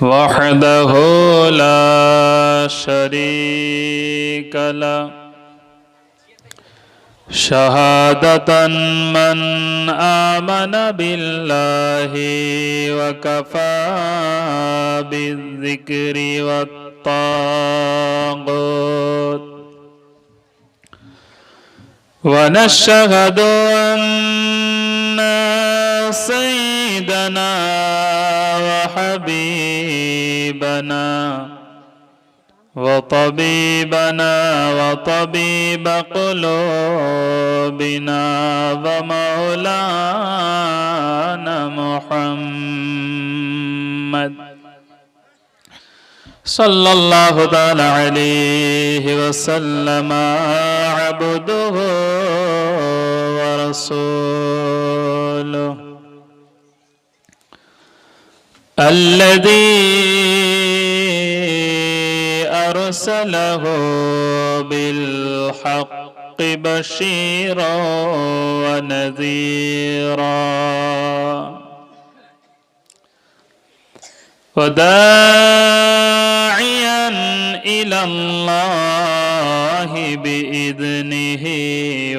وحده لا شريك له شهادة من آمن بالله وكفى بالذكر والطاغوت ونشهد أن سيدنا وحبيبنا وطبيبنا وطبيب قلوبنا ومولانا محمد صلى الله تعالى عليه وسلم عبده ورسوله الذي أرسله بالحق بشيرا ونذيرا وداعيا إلى الله بإذنه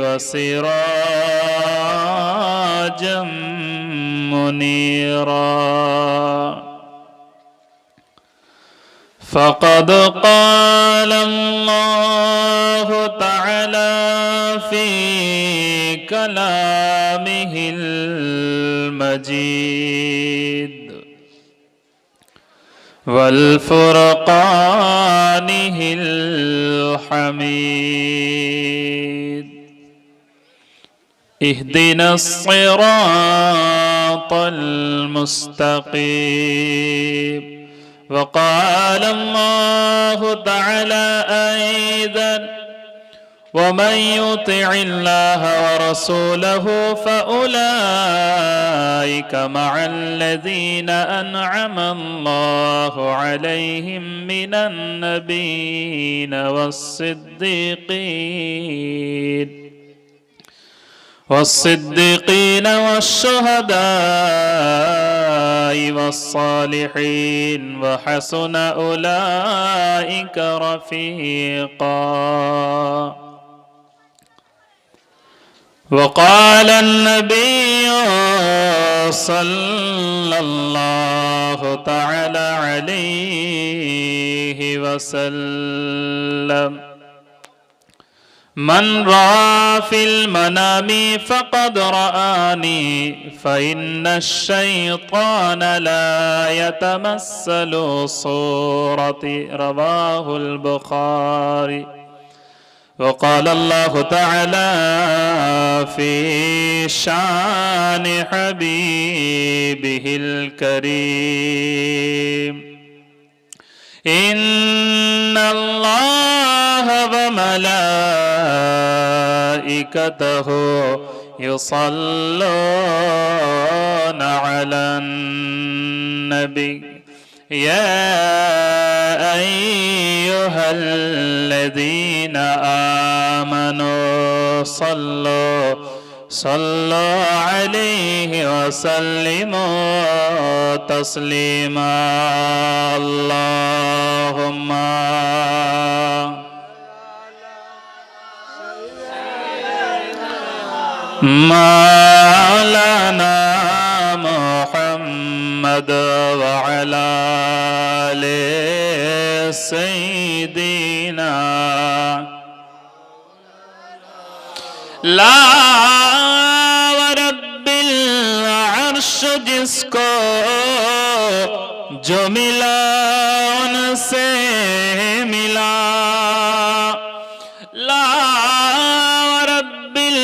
وسراجا منيرا فقد قال الله تعالى في كلامه المجيد والفرقانه الحميد اهدنا الصراط المستقيم وقال الله تعالى أيضا ومن يطع الله ورسوله فأولئك مع الذين أنعم الله عليهم من النبيين والصديقين والشهداء والصالحين وحسن أولئك رفيقا وقال النبي صلى الله تعالى عليه وسلم من رأى في المنام فقد رآني فإن الشيطان لا يتمثل صورتي رواه البخاري وقال الله تعالى في شان حبيبه الكريم إن الله وملائكته يصلون على النبي يا أيها الذين آمنوا صلوا عليه وسلموا تسليما اللهم مولانا محمد وعلى آل سيدنا لا ورب العرش जिसको जो मिला उनसे मिला ला रब्बिल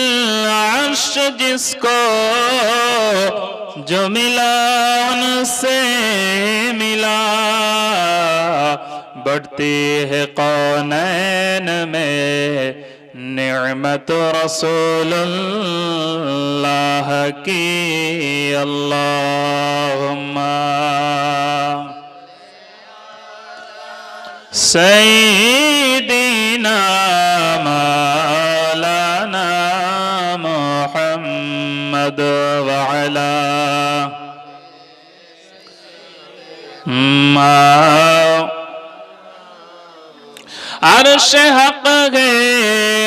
अर्श जिसको जो मिला उनसे मिला बढ़ती है कौनैन में निअमत रसूलुल्लाह की अल्लाहुम्मा सय्यिदीना मौलाना मुहम्मद व अला अर्श हक है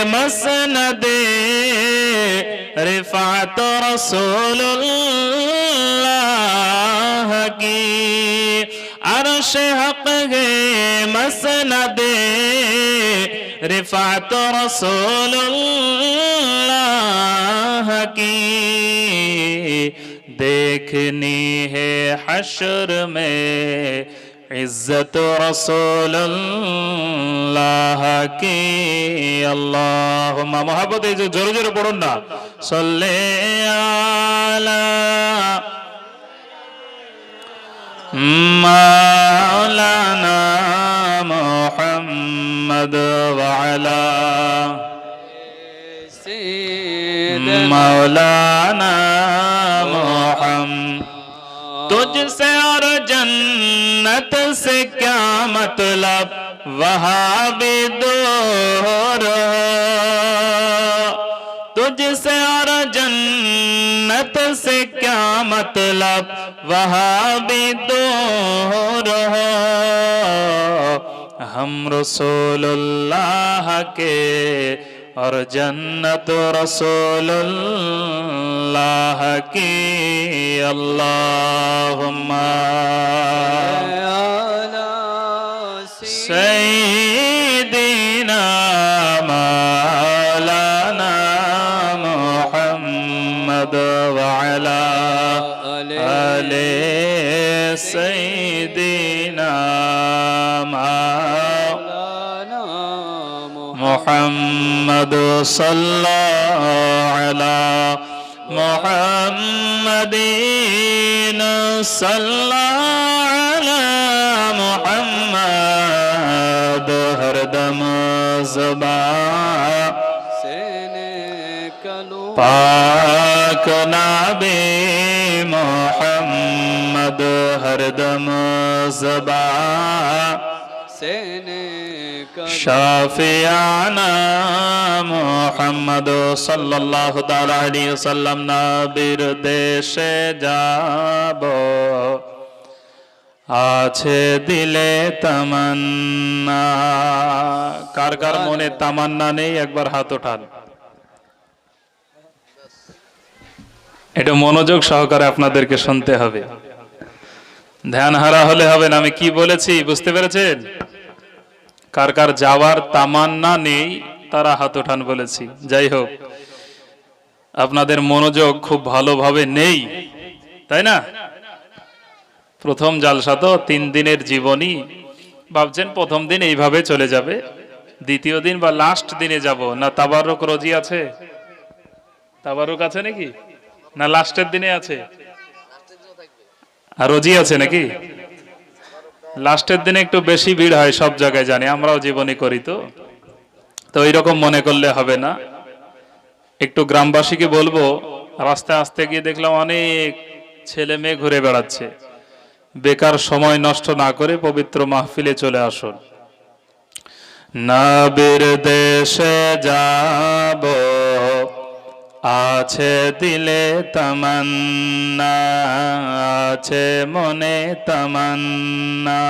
मसनदे रिफात रसूलुल्लाह की। अर्श हक है मसनदे रिफात रसूलुल्लाह की। देखनी है हश्र में इज्जत रसूलुल्लाह की। अल्लाहुम्मा मोहब्बत जो जोर जोर पढ़ुन ना सल्ले अला मौलाना मुहम्मद व अला मौलाना मुहम्मद। तुझसे और जन्नत से क्या मतलब वहाँ भी दूर हो। तुझसे और जन्नत से क्या मतलब वहाँ भी दूर हो। हम रसूलुल्लाह के और जन्नत रसूलुल्लाह की। अल्लाहुम्मा सय्यिदिना मौलाना मुहम्मद व अला आले सय्यिदिना मुहम्मद सल्लल्लाहु अला मुहम्मदीन सल्लल्लाहु अला मुहम्मद। हरदम ज़बान से निकलूं पाक नबी मुहम्मद। हरदम ज़बान से शाफियाना मुहम्मद सल्लल्लाहु ताला अलैहि वसल्लम। नबीर देशे जाबो আছে দিলে তামান্না। কার কার মনে তামান্না নেই একবার হাত ওঠান। এটা মনোযোগ সহকারে আপনাদেরকে শুনতে হবে, ধ্যান হারা হলে হবে না। আমি কি বলেছি বুঝতে পেরেছেন? কার কার যাওয়ার তামান্না নেই তারা হাত ওঠান বলেছি। যাই হোক, আপনাদের মনোযোগ খুব ভালোভাবে নেই, তাই না? প্রথম জালসা তো 3 দিনের জীবনী, ভাবছেন প্রথম দিন এইভাবে চলে যাবে, দ্বিতীয় দিন বা লাস্ট দিনে যাব না। তাবারুক রোজি আছে? তাবারুক আছে নাকি? না লাস্টের দিনে আছে? আর রোজি আছে নাকি? লাস্টের দিনে একটু বেশি ভিড় হয় সব জায়গায়, জানি, আমরাও জীবনী করি। তো এইরকম মনে করলে হবে না। একটু গ্রামবাসীকে বলবো, রাস্তায় আসতে গিয়ে দেখলাম অনেক ছেলে মেয়ে ঘুরে বেড়াচ্ছে। বেকার সময় নষ্ট না করে পবিত্র মাহফিলে চলে আসুন। নবীর দেশে যাব আছে দিলে তামান্না, আছে মনে তামান্না।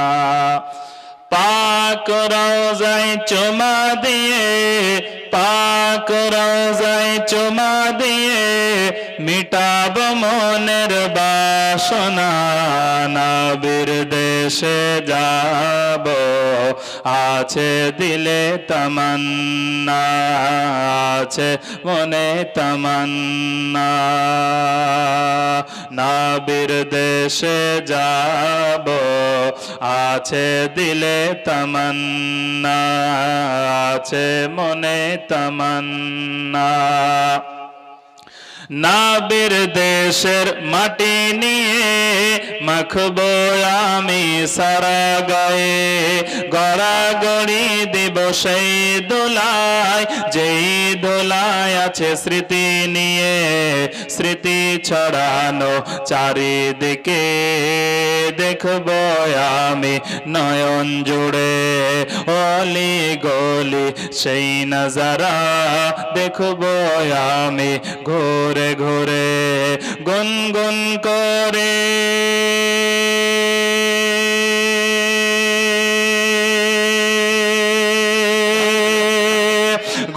পাক রওজায় চুমা দিয়ে, পাক রওজায় চুমা দিয়ে মিটাব মনের বাসনা। নবীর দেশে যাব আছে দিলে তামান্না, আছে মনে তামান্না। নবীর দেশে যাব আছে দিলে তামান্না, আছে মনে তামান্না। নবীর দেশের মাটি নিয়ে মাখবো আমি সারা গায়ে, গড়াগড়ি দিব সেই দোলায়, যেই দোলায় আছে স্মৃতি নিয়ে, স্মৃতি ছড়ানো চারিদিকে। দেখবো আমি নয়ন জুড়ে অলি গলি সেই নজারা, দেখবো আমি ঘুরে ঘুরে গুনগুন করে।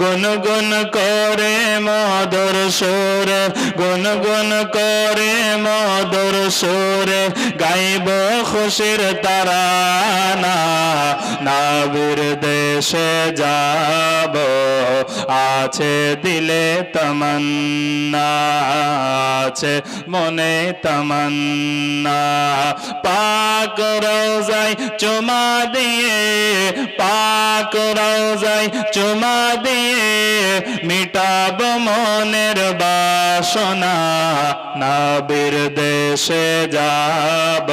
গুনগুন করে মধুর সুরে, গুনগুন করে মধুর সুরে গাইব খুশির তারানা। নবীর দেশে যাব আছে দিলে তমন্না, আছে মনে তমন্না। পাক রওজায় চুমা দিয়ে, পাক রওজায় চুমা দিয়ে মিটাব মনের বাসনা। নবীর দেশে যাব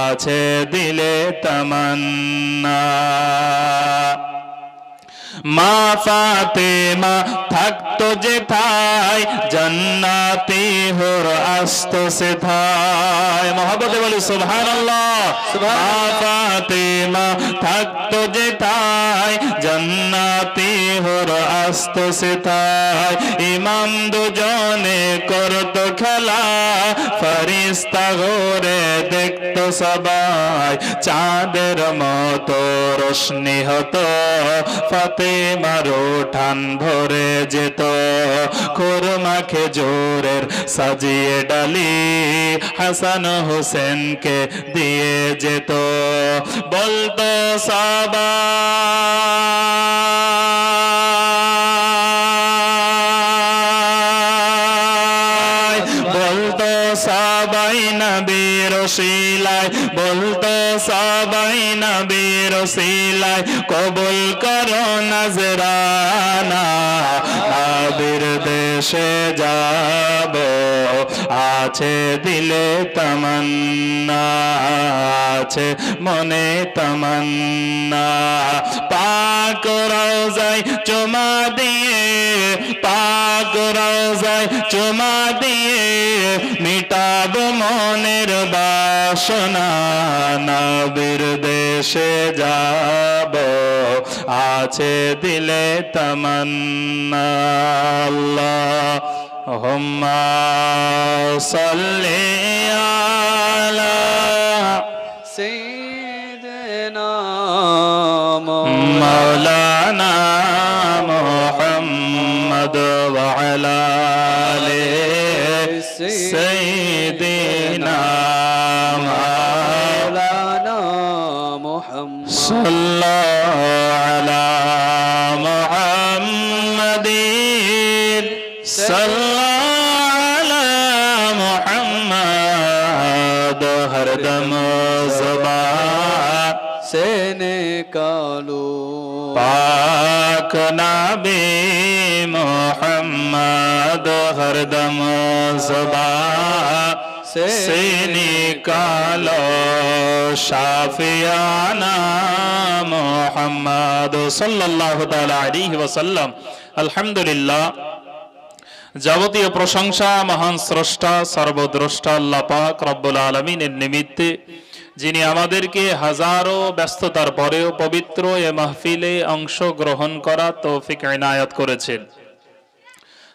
আছে দিলে তমন্না। মা ফাতেমা থাকতো যেথায় জান্নাতি হুর আসতো সেথায়। মহব্বতে বলি সুবহানাল্লাহ। মা ফাতেমা থাকতো যেথায় জান্নাতি হুর আসতো সেথায়। ইমাম দুজনে করতো খেলা ফেরেশতা ঘুরে দেখতো সবাই। চাঁদের মতো রোশনি হতো ফাতেমার উঠান ভরে যেত। খুরমা খেজুরের সাজিয়ে ডালি হাসান হোসেনকে দিয়ে যেত। বলতো সবাই, বলতো সবাই নবীর ওসিলায়, বলতো সবাই নবীর ওসিলায় কবুল করো নজরানা। নবীর দেশে যাব আছে দিলে তমন্না, আছে মনে তমন্না। পাক রওজায় চুমা দিয়ে, পাক রওজায় চুমা দিয়ে মিটাব মনের বাসনা। নবীর দেশে যাব আছে দিলে তমন্না। আল্লাহুম্মা সাল্লি আলা সাইয়্যিদিনা মাওলানা মুহাম্মদ ওয়া আলা আলি সাইয়্যিদিনা মাওলানা মুহাম্মদ সাল্লাল্লাহু আলা মুহাম্মাদিন সাল্লাল্লাহু আলা মুহাম্মদ হরদম ज़ुबान से निकालो पाक नबी मुहम्मद हरदम ज़ुबान से निकालो शाफियाना मुहम्मद सल्लल्लाहु ताला अलैहि वसल्लम। अल्हम्दुलिल्लाह, যাবতীয় প্রশংসা মহান স্রষ্টা সর্বদ্রষ্টা আল্লাহ পাক রব্বুল আলামিনের নিমিত্তে, যিনি আমাদেরকে হাজারো ব্যস্ততার পরেও পবিত্র এ মাহফিলে অংশগ্রহণ করা তৌফিক ইনায়াত করেছেন।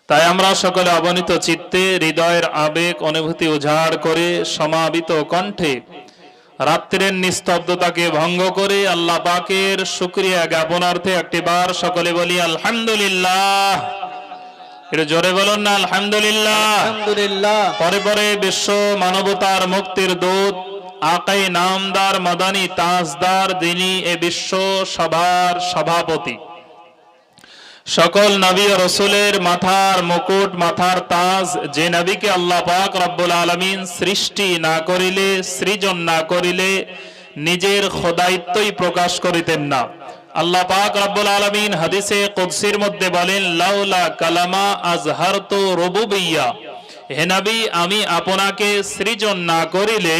তাই আমরা সকলে অবনীত চিত্তে হৃদয়ের আবেগ অনুভূতি উজাড় করে সমাবিত কণ্ঠে রাত্রির নিস্তব্ধতাকে ভঙ্গ করে আল্লাহ পাকের শুকরিয়া জ্ঞাপনার্থে একটিবার সকলে বলি আলহামদুলিল্লাহ। এটা জোরে বলুন না আলহামদুলিল্লাহ। আলহামদুলিল্লাহ। পরে পরে বিশ্ব মানবতার মুক্তির দূত আকাই নামদার মাদানী তাজদার যিনি এ বিশ্ব সভার সভাপতি, সকল নবী ও রাসূলের মাথার মুকুট মাথার তাজ, যে নবীকে আল্লাহ পাক রব্বুল আলামিন সৃষ্টি না করিলে সৃজন না করিলে নিজের খোদায়িত্বই প্রকাশ করিতেন না। আল্লাহ পাক রব্বুল আলামিন হাদিসে কুদসির মধ্যে বলেন, লাউলা কালামা আজহারতু রুবুবিয়্যা, হে নবী আমি আপনাকে সৃজন না করিলে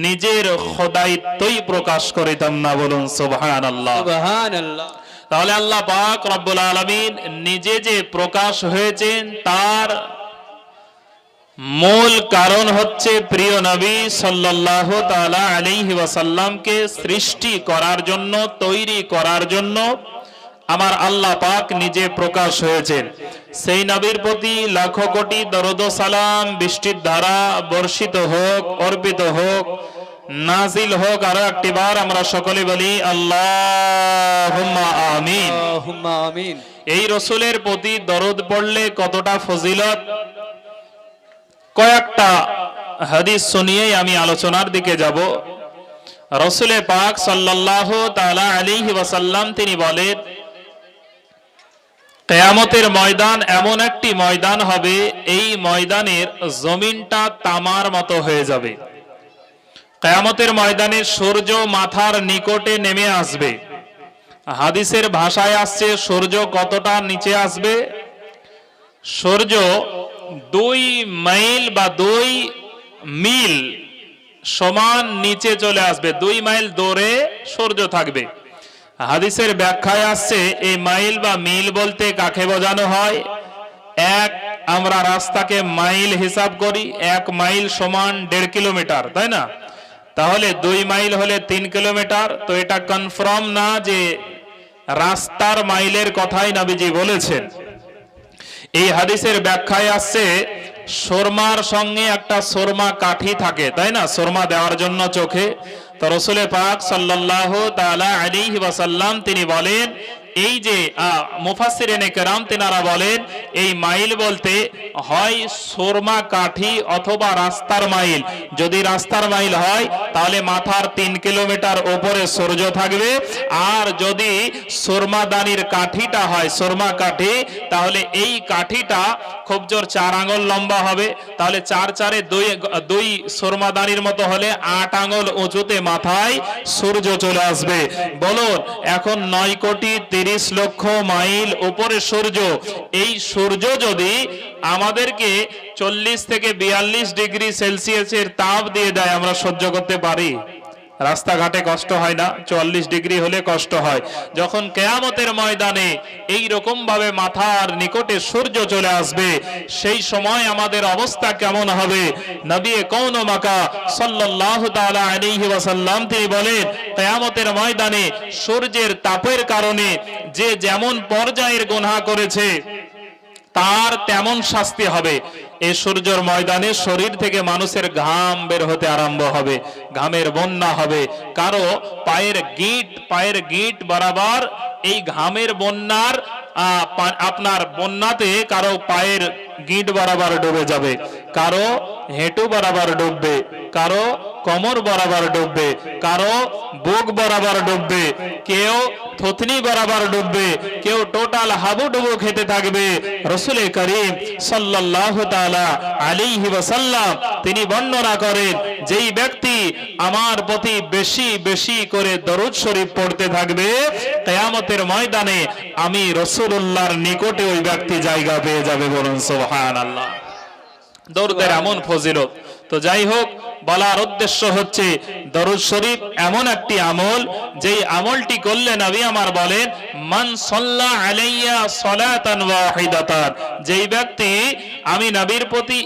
নিজের খোদায়িত্বই প্রকাশ করিতাম না। বলুন সুবহানাল্লাহ। সুবহানাল্লাহ। তাহলে আল্লাহ পাক রব্বুল আলামিন নিজে যে প্রকাশ হয়েছেন তার মূল কারণ হচ্ছে প্রিয় নবী সাল্লাল্লাহু তাআলা আলাইহি ওয়াসাল্লামকে সৃষ্টি করার জন্য, তৈরি করার জন্য আমার আল্লাহ পাক নিজে প্রকাশ হয়েছেন। সেই নবীর প্রতি লাখো কোটি দরুদ ও সালাম বৃষ্টির ধারা বর্ষিত হোক, অর্পিত হোক, নাজিল হোক। আরো একটিবার আমরা সকলে বলি আল্লাহুম্মা আমিন। আল্লাহুম্মা আমিন। এই রসুলের প্রতি দরুদ পড়লে কতটা ফজিলত, কয়েকটা হাদিস শুনিয়েই আমি আলোচনার দিকে যাব। রসুলে পাক সাল্লাল্লাহু তাআলা আলাইহি ওয়াসাল্লাম তিনি বলেন, কিয়ামতের ময়দান এমন একটি ময়দান হবে, এই ময়দানের জমিনটা তামার মতো হয়ে যাবে। কিয়ামতের ময়দানে সূর্য মাথার নিকটে নেমে আসবে। হাদিসের ভাষায় আসছে সূর্য কতটা নিচে আসবে? সূর্য 2 মাইল বা 2 মিল সমান নিচে চলে আসবে। 2 মাইল দূরে সূর্য থাকবে। হাদিসের ব্যাখ্যায় আসছে এই মাইল বা মিল বলতে কাকে বোঝানো হয়? আমরা রাস্তাকে মাইল হিসাব করি, 1 মাইল সমান 1.5 কিলোমিটার, তাই না? তাহলে 2 মাইল হলে 3 কিলোমিটার। তো এটা কনফার্ম না যে রাস্তার মাইলের কথাই নবীজি বলেছেন। এই হাদিসের ব্যাখ্যায় আসছে সুরমার সঙ্গে একটা সুরমা কাঠি থাকে, তাই না, সুরমা দেওয়ার জন্য চোখে। তো রাসূলে পাক সাল্লাল্লাহু তাআলা আলাইহি ওয়াসাল্লাম তিনি বলেন, এই যে মুফাসসিরিনে কেরাম তেনারা বলেন এই মাইল বলতে হয় সুরমা কাঠি অথবা রাস্তার মাইল। যদি রাস্তার মাইল হয় তাহলে মাথার 3 কিলোমিটার উপরে সূর্য থাকবে, আর যদি সুরমাদানির কাঠিটা হয় সুরমা কাঠি, তাহলে এই কাঠিটা খুব জোর 4 আঙ্গুল লম্বা হবে। তাহলে 4 4 2 সুরমাদানির মতো হলে 8 আঙ্গুল উঁচুতে মাথায় সূর্য চলে আসবে। বলুন, এখন 9 কোটি 30 লক্ষ মাইল উপরে সূর্য, এই সূর্য যদি আমাদেরকে 40 থেকে 42 ডিগ্রি সেলসিয়াসের তাপ দিয়ে দেয়, আমরা সহ্য করতে পারি? রাস্তাঘাটে কষ্ট হয় না? 44 ডিগ্রি হলে কষ্ট হয়। যখন কিয়ামতের ময়দানে এই রকম ভাবে মাথার নিকটে সূর্য চলে আসবে, সেই সময় আমাদের অবস্থা কেমন হবে? নবী কওন মাকা সাল্লাল্লাহু তাআলা আলাইহি ওয়াসাল্লাম তিনি বলেন, কিয়ামতের ময়দানে সূর্যের তাপের কারণে যে যেমন পর্যায়ের গুনাহ করেছে তার তেমন শাস্তি হবে। এই সূর্যের ময়দানে শরীর থেকে মানুষের ঘাম বের হতে আরম্ভ হবে, ঘামের বন্যা হবে। কারো পায়ের গিঁট বরাবর এই ঘামের বন্যার আপনার বন্যাতে কারো পায়ের গিঁট বরাবর ডুবে যাবে, কারো হেঁটু বরাবর ডুববে, কারো কোমর বরাবর ডুববে, কারো বুক বরাবর ডুববে, কেউ থুতনি বরাবর ডুববে, কেউ টোটাল হাবুডুবু খেতে থাকবে। রাসূল করিম সাল্লাল্লাহু তাআলা আলাইহি ওয়াসাল্লাম তিনি বর্ণনা করেন, যেই ব্যক্তি আমার প্রতি বেশি বেশি করে দরুদ শরীফ পড়তে থাকবে, কিয়ামতের ময়দানে আমি রাসূলুল্লাহর নিকটে ওই ব্যক্তি জায়গা পেয়ে যাবে। বলুন সুবহানাল্লাহ। দরুদের এমন ফজিলত। তো যাই হোক, বলার উদ্দেশ্য হচ্ছে দরুদ শরীফ এমন একটি আমল, যেই আমলটি করলে নবী আমার বলেন, মান সাল্লা আলাইয়া সালাতান ওয়াহিদাতান, যেই ব্যক্তি আমি নবীর প্রতি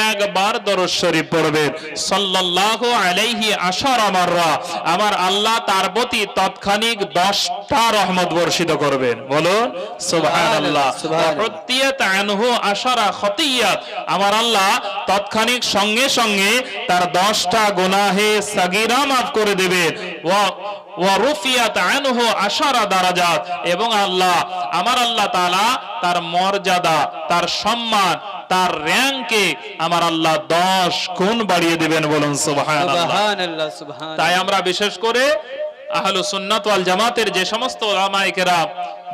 একবার দরুদ শরীফ পড়বে, সাল্লাল্লাহু আলাইহি আশারা মাররা, আমার আল্লাহ তার প্রতি তৎক্ষণিক 10টা রহমত বর্ষিত করবেন। বলুন সুবহানাল্লাহ। প্রত্যেক আনহু আশারা খতিয়াত, আমার আল্লাহ তৎক্ষণিক সঙ্গে সঙ্গে তার 10টা গুনাহে সাগীরা মাফ করে দেবেন। ওয়া রুফিয়াত আনহু আশারা দারাজাত, এবং আমার আল্লাহ তাআলা তার মর্যাদা, তার সম্মান, তার র্যাঙ্কে আমার আল্লাহ 10 গুণ বাড়িয়ে দিবেন। বলুন সুবহানাল্লাহ। তাই আমরা বিশেষ করে আহলুস সুন্নাত ওয়াল জামাতের যে সমস্ত উলামায়ে কেরাম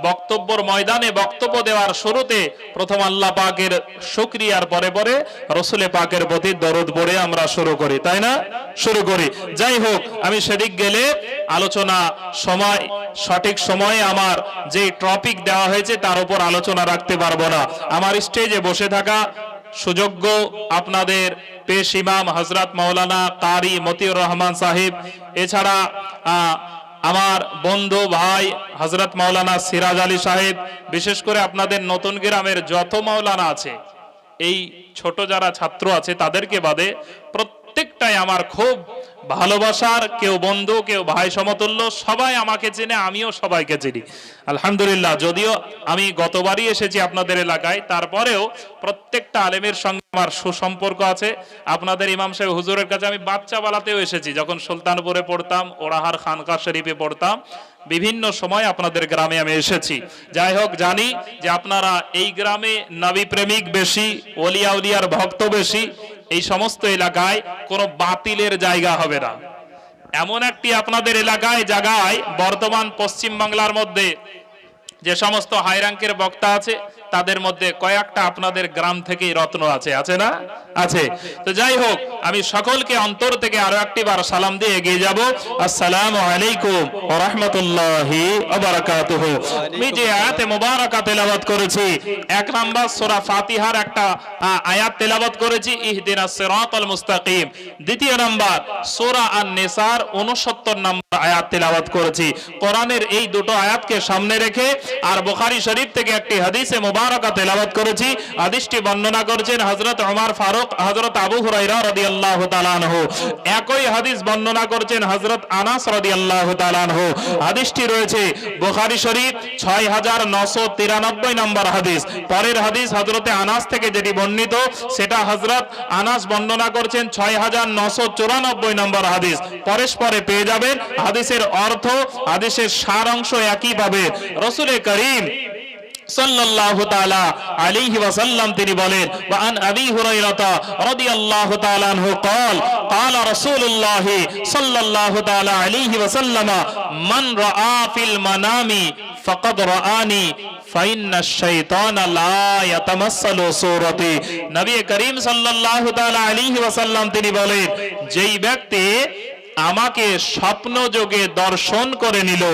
বক্তব্যের ময়দানে বক্তব্য দেওয়ার শুরুতে প্রথম আল্লাহ পাকের শুকরিয়ার পরে পরে রাসূলে পাকের প্রতি দরুদ পড়ে আমরা শুরু করি, তাই না? শুরু করি। যাই হোক, আমি সেদিক গেলে আলোচনা সঠিক সময়ে আমার যে টপিক দেওয়া হয়েছে তার উপর আলোচনা রাখতে পারবো না। আমার স্টেজে বসে থাকা সুযোগ্য আপনাদের পেশ ইমাম হযরত মাওলানা কারি মতিউর রহমান সাহেব, এছাড়া আমার বন্ধু ভাই হযরত মাওলানা সিরাজ আলী সাহেব, বিশেষ করে আপনাদের নতুন গ্রামের যত মাওলানা আছে, এই ছোট যারা ছাত্র আছে তাদেরকে বাদে প্রত্যেকটাই আমার খুব ভালোবাসার, কেউ বন্ধু, কেউ ভাই সমতুল্য, সবাই আমাকে চেনে, আমিও সবাইকে চিনি আলহামদুলিল্লাহ। যদিও আমি গতবারই এসেছি আপনাদের এলাকায়, তারপরেও প্রত্যেকটা আলেমের সঙ্গে আমার সুসম্পর্ক আছে। আপনাদের ইমাম সাহেব হুজুরের কাছে আমি বাচ্চা বেলাতেও এসেছি, যখন সুলতানপুরে পড়তাম, ওরাহার খানকা শরীফে পড়তাম, বিভিন্ন সময় আপনাদের গ্রামে আমি এসেছি। যাই হোক, জানি যে আপনারা এই গ্রামে নবী প্রেমিক বেশি, ওলিয়া উলিয়ার ভক্ত বেশি। এই সমস্ত এলাকায় কোনো বাতিলের জায়গা হবে না। এমন একটি আপনাদের এলাকায় জায়গায় বর্তমান পশ্চিম বাংলার মধ্যে যে সমস্ত হাই র্যাঙ্কের বক্তা আছে, তাদের মধ্যে কয়েকটা আপনাদের গ্রাম থেকেই রত্ন আছে, আছে না? আছে। তো যাই হোক, আমি সকলকে অন্তর থেকে আরো একটি বার সালাম দিয়ে এগিয়ে যাব। আসসালামু আলাইকুম ওয়া রাহমাতুল্লাহি ওয়া বারাকাতুহু। আমি যে আয়াতে মুবারাকা তেলাওয়াত করেছি, এক নাম্বার সূরা ফাতিহার একটা আয়াত তেলাওয়াত করেছি, ইহদিনাস সিরাতাল মুস্তাকিম। দ্বিতীয় নাম্বার সূরা আন-নিসার 69 নম্বর আয়াত তেলাওয়াত করেছি। কোরআনের এই দুটো আয়াতকে সামনে রেখে আর বুখারী শরীফ থেকে একটি হাদিসে মুবারাকা তেলাওয়াত করেছি। হাদিসটি বর্ণনা করেছেন হযরত ওমর ফারুক, হযরত আবু হুরায়রা রাদিয়াল্লাহু তাআলা আনহু। একই হাদিস বর্ণনা করেছেন হযরত আনাস রাদিয়াল্লাহু তাআলা আনহু। হাদিসটি রয়েছে বুখারী শরীফ 6993 নম্বর হাদিস। পরের হাদিস হযরত আনাস থেকে যেটি বর্ণিত, সেটা হযরত আনাস বর্ণনা করেছেন 6994 নম্বর হাদিস। পরস্পরে পেয়ে যাবেন। হাদিসের অর্থ, হাদিসের সার অংশ একই পাবে। রাসূল করিম সাল্লাল্লাহু তাআলা আলাইহি ওয়াসাল্লাম তিনি বলেন, ওয়া আন আবি হুরায়রা রাদিয়াল্লাহু তাআলা আনহু قال قال رسول الله সাল্লাল্লাহু তাআলা আলাইহি ওয়াসাল্লাম মান রাআ ফিল মানামি ফাকাদ রাআনি ফাইন্না শাইতানা লা ইয়াতামাসসালু সূরাতি। নবী করিম সাল্লাল্লাহু তাআলা আলাইহি ওয়াসাল্লাম তিনি বলেন, যেই ব্যক্তি আমাকে স্বপ্ন যোগে দর্শন করে নিল,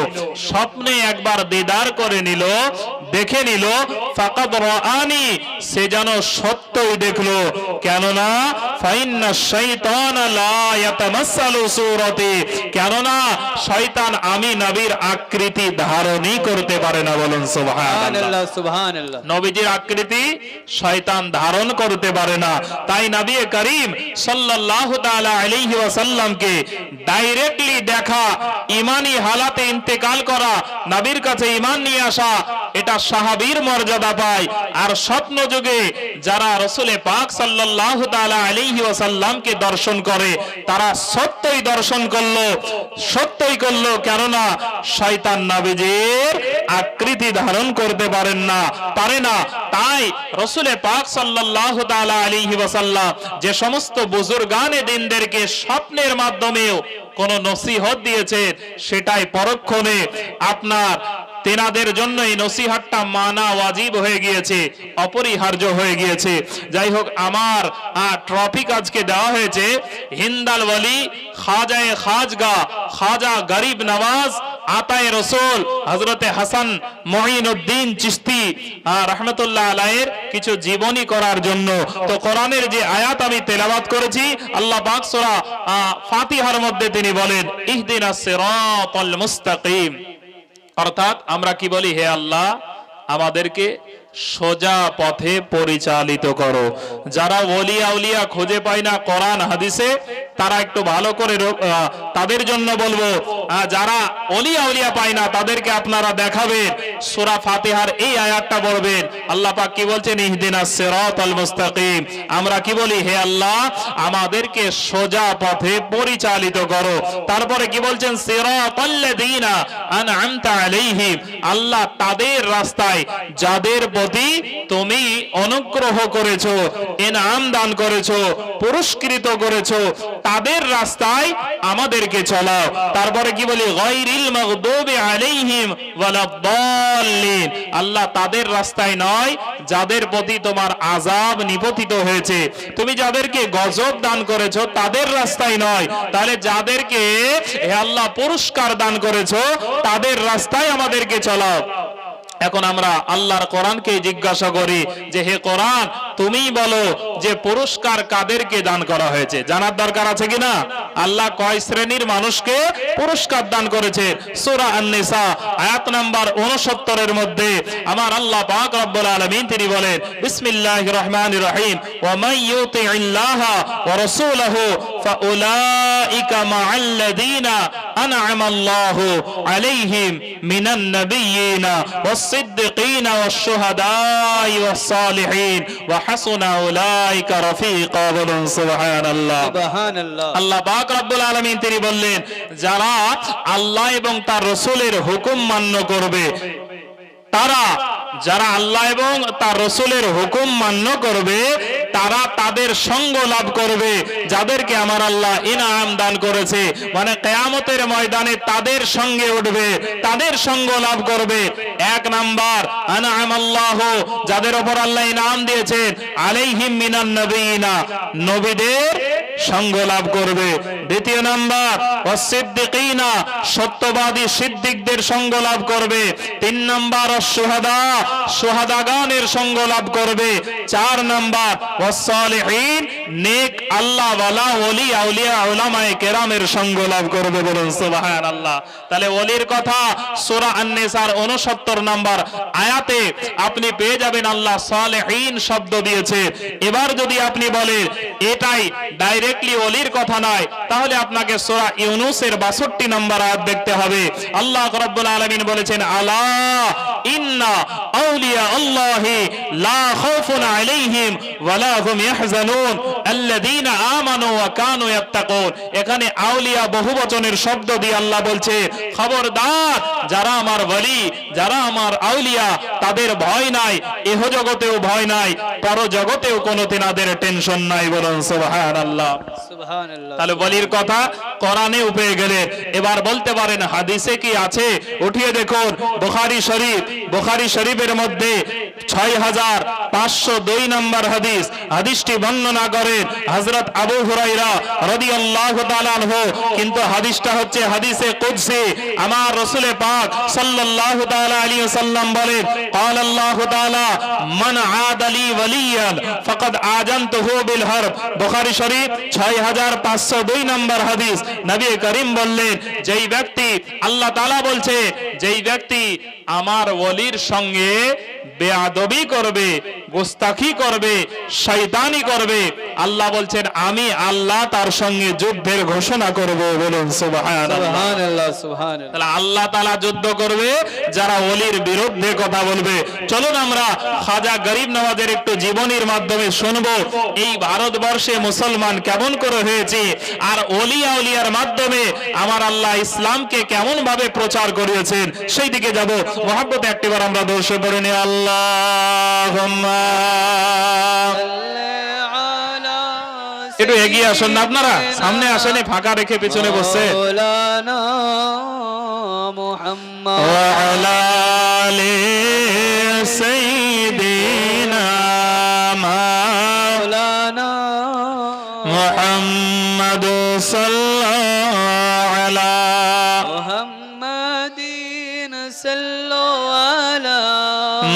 স্বপ্নে একবার দিদার করে নিল, দেখে নিল, ফাকাদ রাআনি, সে যেন সত্যই দেখলো। কেননা ফাইন্না শাইতানা লা ইয়াতামাসসালু সূরাতি, কেননা শয়তান আমি নবীর আকৃতি ধারণই করতে পারে না। বলুন সুবহানাল্লাহ। সুবহানাল্লাহ। নবীজির আকৃতি শয়তান ধারণ করতে পারে না। তাই নবী করিম সাল্লাল্লাহু তাআলা আলাইহি ওয়াসাল্লামকে ডাইরেক্টলি দেখা, ইমানি হালাতে ইন্তেকাল করা, নবীর কাছে ঈমান নিয়ে আসা, এটা সাহাবীর মর্যাদা পায়। আর স্বপ্ন যুগে যারা রাসূল পাক সাল্লাল্লাহু তাআলা আলাইহি ওয়াসাল্লামকে দর্শন করে, তারা সত্যই দর্শন করলো, সত্যই করলো, কেননা শয়তান নবীজির আকৃতি ধারণ করতে পারেন না, পারে না। তাই রাসূল পাক সাল্লাল্লাহু তাআলা আলাইহি ওয়াসাল্লাম যে সমস্ত বুজুর্গানে দ্বীনদেরকে স্বপ্নের মাধ্যমেও কোন নসিহত দিয়েছেন, সেটাই পরক্ষণে আপনার তেনাদের জন্য এই নসিহতটা মানা ওয়াজিব হয়ে গিয়েছে, অপরিহার্য হয়ে গিয়েছে। যাই হোক, আমার টপিক আজকে দেওয়া হয়েছে হিন্দাল ওয়ালি খাজায়ে খাজগা খাজা গরিব নওয়াজ আতায়ে রসুল হযরতে হাসান মুঈনুদ্দিন চিশতি রাহমাতুল্লাহ আলাইহির কিছু জীবনী করার জন্য। তো কোরআনের যে আয়াত আমি তেলাওয়াত করেছি, আল্লাহ পাক সূরা ফাতিহার মধ্যে তিনি বলেন, ইহদিনাস সিরাতাল মুস্তাকিম। অর্থাৎ আমরা কি বলি, হে আল্লাহ আমাদেরকে সোজা পথে পরিচালিত করো। যারা ওলিয়া উলিয়া খুঁজে পায় না কোরআন হাদিসে, তারা একটু ভালো করে তাদের জন্য বলবো, যারা ওলিয়া উলিয়া পায় না তাদেরকে আপনারা দেখাবেন, সূরা ফাতিহার এই আয়াতটা পড়বেন। আল্লাহ পাক কি বলছেন, ইহদিনাস সিরাতাল মুস্তাকিম। আমরা কি বলি, হে আল্লাহ আমাদেরকে সোজা পথে পরিচালিত করো। তারপরে কি বলছেন, সিরাতাল্লাযীনা আন'আমতা আলাইহিম, আল্লাহ তাদের রাস্তায় যাদের প্রতি তুমি অনুগ্রহ করেছো, ইনআম দান করেছো, পুরস্কৃত করেছো, তাদের রাস্তায় আমাদেরকে চলাও। তারপরে কি বলি, গায়রিল মাগদুবি আলাইহিম ওয়ালাদ-দাল্লিন, আল্লাহ তাদের রাস্তায় নয় যাদের প্রতি তোমার আযাব নিপতিত হয়েছে। তুমি যাদেরকে গজব দান করেছো তাদের রাস্তায় নয়, তাহলে যাদেরকে হে আল্লাহ পুরস্কার দান করেছো তাদের রাস্তায় আমাদেরকে চলাও। এখন আমরা আল্লাহর কোরআনকে জিজ্ঞাসা করি যে, হে কোরআন তুমি বলো যে পুরস্কার কাদেরকে দান করা হয়েছে, জানার দরকার আছে কিনা? আল্লাহ কয় শ্রেণীর মানুষকে পুরস্কার দান করেছে? সূরা আন-নিসা আয়াত নাম্বার 69 এর মধ্যে আমার আল্লাহ পাক রব্বুল আলামিন তিনি বলেন, বিসমিল্লাহির রহমানির রহিম, ওয়া মান ইউতিইল্লাহা ওয়া রাসূলাহু ফাউলাইকা মাআল্লাযীনা আনআমাল্লাহু আলাইহিম মিনান নাবিয়্যিনা ওয়াস-সিদ্দিকিনা ওয়াশ-শুহাদাই ওয়াস-সালিহিন ওয়া হাসুনা উলাইকা রাফীকা। বলুন সুবহানাল্লাহ। সুবহানাল্লাহ। আল্লাহ পাক রব্বুল আলামিন তিনি বললেন, যারা আল্লাহ এবং তার রাসূলের হুকুম মান্য করবে, যারা আল্লাহ এবং তার রাসূলের হুকুম মান্য করবে, তারা তাদের সঙ্গ লাভ করবে যাদেরকে আমার আল্লাহ ইনাম দান করেছে। মানে কিয়ামতের ময়দানে তাদের সঙ্গে উঠবে, তাদের সঙ্গ লাভ করবে। এক নাম্বার, আনআমাল্লাহু, যাদের উপর আল্লাহ ইনাম দিয়েছেন, আলাইহিম মিনান নবিয়িনা, নবীদের সঙ্গ লাভ করবে। দ্বিতীয় নাম্বার, ওয়াস-সিদ্দিকিনা, সত্যবাদী সিদ্দিকদের সঙ্গ লাভ করবে। তিন নাম্বার, ওয়াস-শুহাদা, শুহাদাগানের সঙ্গ লাভ করবে। চার নাম্বার, ওয়াস-সালিহিন, নেক আল্লাহ ওয়ালা ওলি আউলিয়া উলামায়ে কেরামের সঙ্গ লাভ করবে। বলুন সুবহানাল্লাহ। তাহলে ওলির কথা সূরা আন-নিসার 69 নাম্বার আয়াতে আপনি পেয়ে যাবেন আল্লাহ সালেহিন শব্দ দিয়েছে। এবার যদি আপনি বলেন এটাই ডাইরেক্টলি ওলির কথা নয়, তাহলে আপনাকে সূরা ইউনূসের 62 নাম্বার আয়াত দেখতে হবে। আল্লাহ রাব্বুল আলামিন বলেছেন, আলা ইন্না আউলিয়া আল্লাহি লা খাউফুন আলাইহিম ওয়ালা হুম ইয়াহজানুন আল্লাযীনা আমানু ওয়া কানু ইয়াত্তাকুন। এখানে আউলিয়া বহুবচনের শব্দ দিয়ে আল্লাহ বলছে, খবরদার, যারা আমার ওলি, যারা আমার আউলিয়া, তাদের ভয় নাই, ইহ জগতেও ভয় নাই, পর জগতেও কোনো তিনাদের টেনশন নাই। বলুন সুবহানাল্লাহ। সুবহানাল্লাহ। তাহলে ওলির কথা কোরআনে পেয়ে গেলেন। এবার বলতে পারেন হাদিসে কি আছে? উঠিয়ে দেখুন বুখারী শরীফ, বুখারী শরীফের মধ্যে 6502 নম্বর হাদিস। হাদিসটি বর্ণনা করেন হযরত আবু হুরায়রা রাদিয়াল্লাহু তাআলা আনহু, কিন্তু হাদিসটা হচ্ছে হাদিসে কুদসি। আমার রাসূল পাক সাল্লাল্লাহু তাআলা আলাইহি ওয়াসাল্লাম বলেন, ক্বালা আল্লাহু তাআলা, মান আদালি ওয়ালিয়ান ফাকাদ আযানতুহু বিল হারব। বুখারী শরীফ 6502 নম্বর হাদিস। নবী করিম বললেন, যেই ব্যক্তি, আল্লাহ তাআলা বলছে, যেই ব্যক্তি আমার ওলির সঙ্গে বেয়াদবি করবে, গোস্তাখি করবে, শয়তানি করবে, আল্লাহ বলছেন আমি আল্লাহ তার সঙ্গে যুদ্ধের ঘোষণা করব। বলুন সুবহানাল্লাহ। সুবহানাল্লাহ। সুবহানাল্লাহ। তাহলে আল্লাহ তাআলা যুদ্ধ করবে যারা ওলির বিরুদ্ধে কথা বলবে। চলুন আমরা খাজা গরিব নওয়াজের একটু জীবনীর মাধ্যমে শুনবো এই ভারতবর্ষে মুসলমান কেমন করে হয়েছে, আর ওলি আউলিয়ার মাধ্যমে আমার আল্লাহ ইসলামকে কেমন ভাবে প্রচার করিয়েছেন, সেই দিকে যাব। মহব্বতে একটিবার আমরা দর্শে পড়ে নি, আল্লাহুম্মা। একটু এগিয়ে আসুন না আপনারা, সামনে আসেনি, ফাঁকা রেখে পিছনে বসছে। মাওলানা মুহাম্মদ ওয়া আলা আলি সাইয়্যিদিনা মাওলানা মুহাম্মদ সাল্লাল্লাহু আলা মুহাম্মাদিন সাল্লাল্লাহু আলা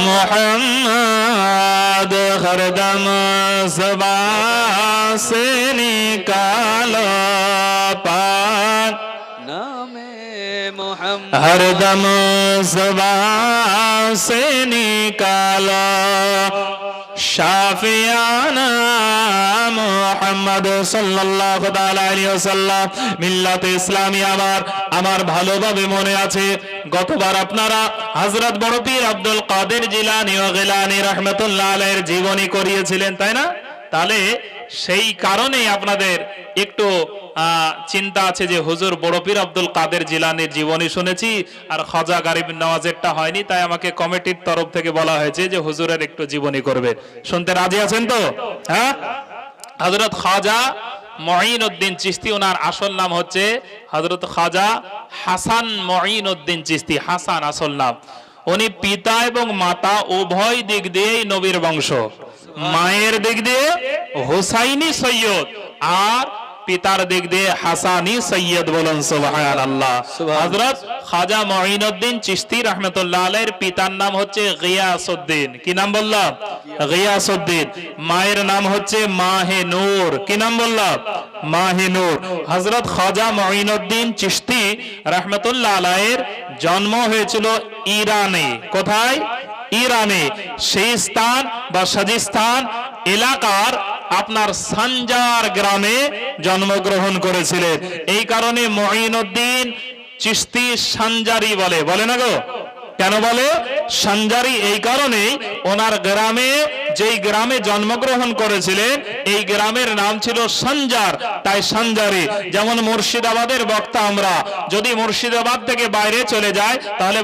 মুহাম্মদ। হরদম ज़बां से निकालो पाक नामे मुहम्मद, हरदम ज़बां से निकालो शाफियाना মুহাম্মদ সাল্লাল্লাহু তাআলা আলাইহি ওয়াসাল্লাম। মিল্লাতে ইসলামী আমার ভালোভাবে মনে আছে, গতবার আপনারা হযরত বড় পীর আব্দুল কাদের জিলানী ও গিলানী রাহমাতুল্লাহ আলাইহির জীবনী করিয়েছিলেন, তাই না? তাহলে সেই কারণেই আপনাদের একটু চিন্তা আছে যে হুজুর বড় পীর আব্দুল কাদের জিলানীর জীবনী শুনেছি আর খাজা গরিব নওয়াজেরটা হয়নি, তাই আমাকে কমিটির তরফ থেকে বলা হয়েছে যে হুজুরের একটু জীবনী করবে। শুনতে রাজি আছেন তো? হ্যাঁ। হযরত খাজা মুঈনউদ্দিন চিশতি, ওনার আসল নাম হচ্ছে হযরত খাজা হাসান মুঈনউদ্দিন চিশতি। হাসান আসল নাম। উনি পিতা এবং মাতা উভয় দিক দিয়েই নবীর বংশ। মায়ের দিক দিয়ে হুসাইনি সৈয়দ আর পিতার দিক দিয়ে হাসানি সৈয়দ। বলুন সুবহানাল্লাহ। হযরত খাজা মুঈনউদ্দিন চিশতি রাহমাতুল্লাহ আলাইহির পিতার নাম হচ্ছে গিয়াসউদ্দিন। কি নাম বললাম? গিয়াসউদ্দিন। মায়ের নাম হচ্ছে মাহে নূর। কি নাম বললাম? মাহে নূর। হযরত খাজা মুঈনউদ্দিন চিশতি রাহমাতুল্লাহ আলাইহির জন্ম হয়েছিল ইরানে। কোথায়? ইরানে। সেই স্থান বা সাজিস্তান এলাকার আপনার সানজার গ্রামে জন্মগ্রহণ করেছিলেন। এই কারণে মঈনুদ্দিন চিশতি সানজারি বলে, বলে না গো? কেন বলে সানজারি? এই কারণে ওনার গ্রামে, যেই গ্রামে জন্মগ্রহণ করেছিলেন এই গ্রামের নাম ছিল সানজার, তাই সানজারি। যেমন মুর্শিদাবাদের বক্তা আমরা, যদি মুর্শিদাবাদ থেকে বাইরে চলে যায় তাহলে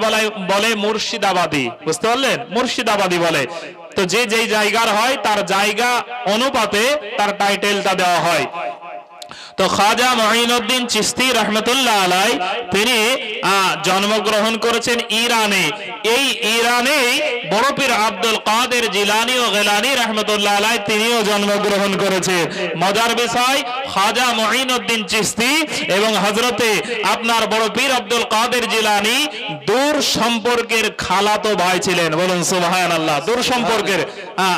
বলে মুর্শিদাবাদী, বুঝতে পারলেন? মুর্শিদাবাদী বলে। তো যে যেই জায়গার হয় তার জায়গা অনুপাতে তার টাইটেলটা দেওয়া হয়। তো খাজা মঈনুদ্দিন চিশতি রহমতুল্লাহ আলাই তিনি জন্মগ্রহণ করেছেন ইরানে। এই ইরানে বড় পীর আব্দুল কাদের জিলানী ও গিলানী রহমতুল্লাহ আলাই তিনিও জন্মগ্রহণ করেছেন। মজার বিষয়, খাজা মঈনুদ্দিন চিশতি এবং হযরতে আপনার বড় পীর আব্দুল কাদের জিলানী দূর সম্পর্কের খালাতো ভাই ছিলেন। বলুন সুবহানাল্লাহ। দূর সম্পর্কের,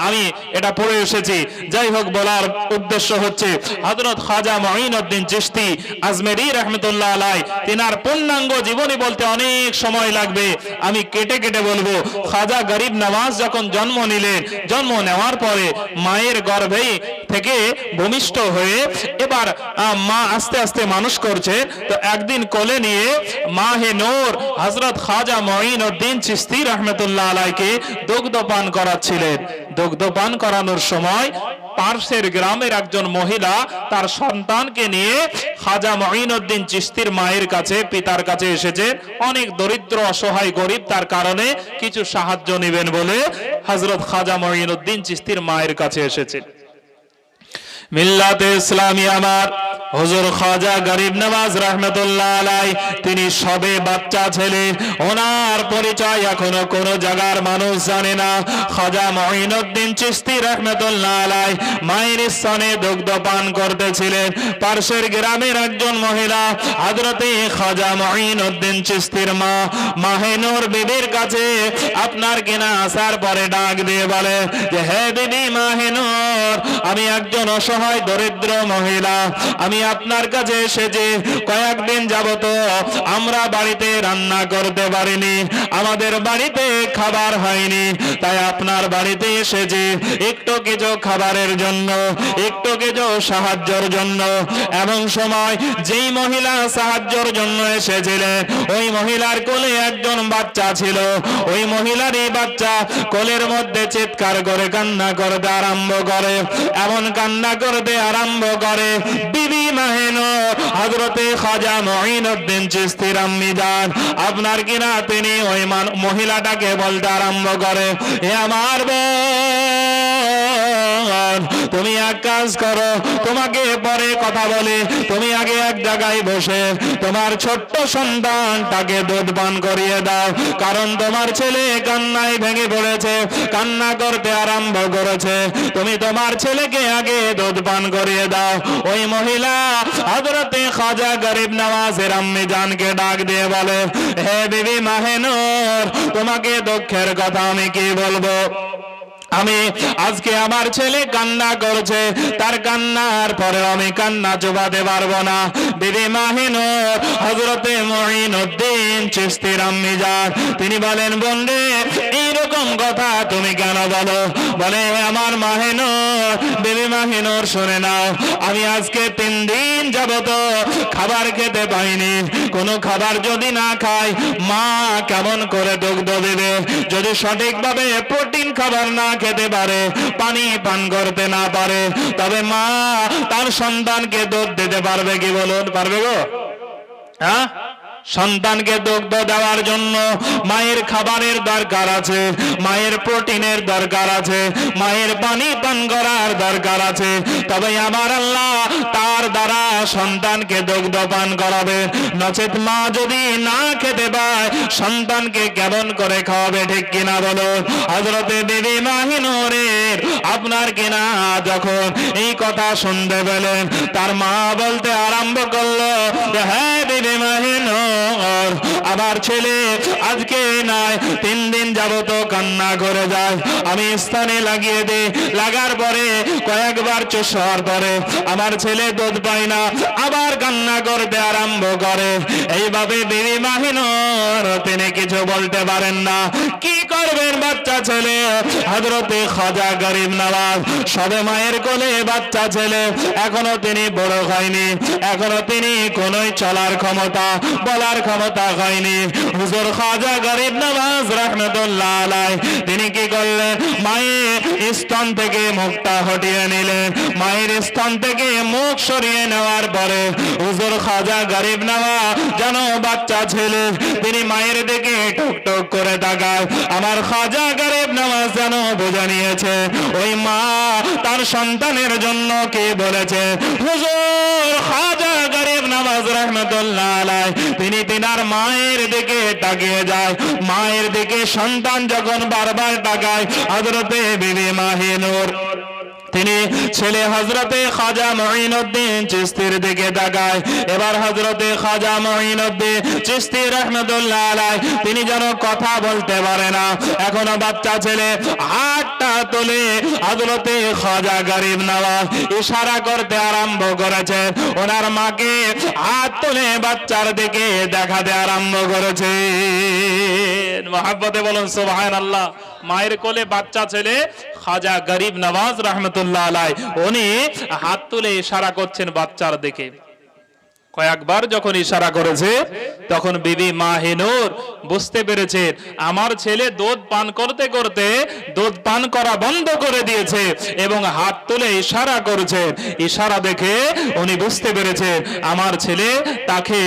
আমি এটা পড়ে এসেছি। যাই হোক, বলার উদ্দেশ্য হচ্ছে হযরত খাজা মঈনুদ্দিন চিশতি আজমেরি রহমতুল্লাহ আলাই তিনার পূর্ণাঙ্গ জীবনী বলতে অনেক সময় লাগবে, আমি কেটে কেটে বলবো। খাজা গরিব নওয়াজ যখন জন্ম নিলেন, জন্ম নেওয়ার পরে মায়ের গর্ভে থেকে ভূমিষ্ঠ হয়ে এবার মা আস্তে আস্তে মানুষ করছে। তো একদিন কোলে নিয়ে মাহে নূর হযরত খাজা মঈনুদ্দিন চিশতি রহমতুল্লাহ আলাইকে দুগ্ধ পান করাচ্ছিলেন। দুগ্ধ পান করানোর সময় পার্শ্বের গ্রামের একজন মহিলা তার সন্তানকে নিয়ে খাজা মঈনুদ্দিন চিশতির মায়ের কাছে, পিতার কাছে এসেছে। অনেক দরিদ্র অসহায় গরিব, তার কারণে কিছু সাহায্য নেবেন বলে হযরত খাজা মঈনুদ্দিন চিশতির মায়ের কাছে এসেছে। মিল্লাতে ইসলামী আমার হুজুর খাজা গরিব নওয়াজ রহমতুল্লাহ আলাই তিনি সবে বাচ্চা ছেলে, ওনার পরিচয় এখনো কোন জায়গার মানুষ জানে না। খাজা মঈনুদ্দিন চিশতি রহমতুল্লাহ আলাই মায়ের স্তনে দুগ্ধ পান করতেছিলেন। পার্শ্বের গ্রামের একজন মহিলা হযরতে খাজা মঈনুদ্দিন চিশতির মা মাহেনুর বিবির কাছে আপনার কিনা আসার পরে ডাক দিয়ে বলে যে, হে বিবি মাহেনুর, আমি একজন অসহায় দরিদ্র মহিলা, আমি আপনার কাছে এসেছি। কয়েকদিন যাবত আমরা বাড়িতে রান্না করতে পারিনি, আমাদের বাড়িতে খাবার হয়নি, তাই আপনার বাড়িতে এসেছি একটু কিছু খাবারের জন্য, একটু কিছু সাহায্যের জন্য। এমন সময় যেই মহিলা সাহায্যের জন্য এসেছিলেন ওই মহিলার কোলে একজন বাচ্চা ছিল। ওই মহিলারই বাচ্চা কোলের মধ্যে চিৎকার করে কান্না করতে আরম্ভ করে। এমন কান্না করতে আরম্ভ করে বিবি মাহেনুর হযরতে খাজা মঈনুদ্দিন চিশতির আম্মি জান আপনার কিনা তিনি ওই মহিলাটাকে বলতে আরম্ভ করে, হে আমার বোন, তুমি এক কাজ করো, তোমাকে পরে কথা বলে, তুমি আগে এক জায়গায় বসে তোমার ছোট্ট সন্তানটাকে দুধ পান করিয়ে দাও, কারণ তোমার ছেলে কান্নায় ভেঙে পড়েছে, কান্না করতে আরম্ভ করেছে, তুমি তোমার ছেলেকে আগে দুধ পান করিয়ে দাও। ওই মহিলা হযরতে খাজা গরিব নওয়াজের আম্মি জানকে ডাক দিয়ে বলে, হে বিবি মাহেনুর, তোমাকে দুঃখের কথা আমি কি বলবো, আমি আজকে আমার ছেলে কান্না করছে, তার কান্নার পরে আমি কান্না চুবাতে পারবো না। বিবি মাহেনুর হযরতে মঈনুদ্দিন চিশতির আম্মি জান তিনি বলেন, বন্ধে এইরকম কথা তুমি কেন বলো? বলে, আমার মাহেনুর, বিবি মাহেনুর শুনে নাও, আমি আজকে 3 দিন যাবত খাবার খেতে পাইনি। কোনো খাবার যদি না খাই মা কেমন করে দুগ্ধ দেবে? যদি সঠিকভাবে প্রোটিন খাবার না খেতে পারে, পানি পান করতে না পারে, তবে মা তার সন্তানকে দুধ দিতে পারবে কি? বলুন, পারবে গো? হ্যাঁ, সন্তানকে দুগ্ধ দেওয়ার জন্য মায়ের খাবারের দরকার আছে, মায়ের প্রোটিনের দরকার আছে, মায়ের পানি পান করার দরকার আছে, তবে আমার আল্লাহ তার দ্বারা সন্তানকে দুগ্ধ পান করাবে। নচেত মা যদি না খেতে পায় সন্তানকে কেমন করে খাওয়াবে? ঠিক কিনা বলুন? হযরতে বিবি মাহেনুরের আপনার কিনা যখন এই কথা শুনতে পেলেন, তার মা বলতে আরম্ভ করলো, হ্যাঁ বিবি মাহেনুর, আমার ছেলে আজকে নাই, 3 দিন যাবত কান্না করে যায়। আমি স্থানে লাগিয়ে দিই, লাগার পরে কয়েকবার চুষার পরে আমার ছেলে দুধ পায় না, আবার কান্না করতে আরম্ভ করে। এইভাবে বিবি মাহিনুর তিনি কিছু বলতে পারেন না, কি করবেন? বাচ্চা ছেলে হযরতে খাজা গরিব নওয়াজ সবে মায়ের কোলে, বাচ্চা ছেলে এখনো তিনি বড় হয়নি, এখনো তিনি কোনোই চলার ক্ষমতা বলার ক্ষমতা হয়নি। হুজুর খাজা গরিব নওয়াজ রাহমাতুল্লাহ আলাইহি তিনি কি করলেন? মায়ের স্তন থেকে মুখটা হটিয়ে নিলেন। মায়ের স্তন থেকে মুখ সরিয়ে নেওয়ার পরে হুজুর খাজা গরিব নওয়াজ যেন বাচ্চা ছেলে, তিনি মায়ের দিকে টুক টুক করে তাকায়। আমার খাজা গরিব নওয়াজ যেন বুঝে নিয়েছে ওই মা তার সন্তানের জন্য কি বলেছে। হুজুর খাজা গরিব নওয়াজ রাহমাতুল্লাহ আলাইহি তিনি তিনার মায়ের দিকে তাকিয়ে যায়। মায়ের দিকে সন্তান যখন বারবার তাকায়, হযরতে বিবি মাহিনুর তিনি ছেলে হযরতে খাজা মুঈনুদ্দিন চিশতির দিকে তাকায়। এবার হযরতে খাজা মুঈনুদ্দিন চিশতি রাহমাতুল্লাহ আলাইহি তিনি যেন কথা বলতে পারে না, এখনো বাচ্চা ছেলে। হাতটা তুলে হযরতে খাজা গরিব নওয়াজ ইশারা করতে আরম্ভ করেছে, ওনার মাকে হাত তুলে বাচ্চার দিকে দেখাতে আরম্ভ করেছে। মহব্বতে বলুন সুবহানাল্লাহ। মায়ের কোলে বাচ্চা ছেলে খাজা গরিব নওয়াজ রাহমাতুল্লাহ আলাইহি উনি হাত তুলে ইশারা করছেন বাচ্চার দিকে। কয়েকবার যখন ইশারা করেছে তখন বিবি মাহিনুর বুঝতে পেরেছে আমার ছেলে দুধ পান করতে করতে দুধ পান করা বন্ধ করে দিয়েছে এবং হাত তুলে ইশারা করছে। ইশারা দেখে উনি বুঝতে পেরেছে আমার ছেলে তাকে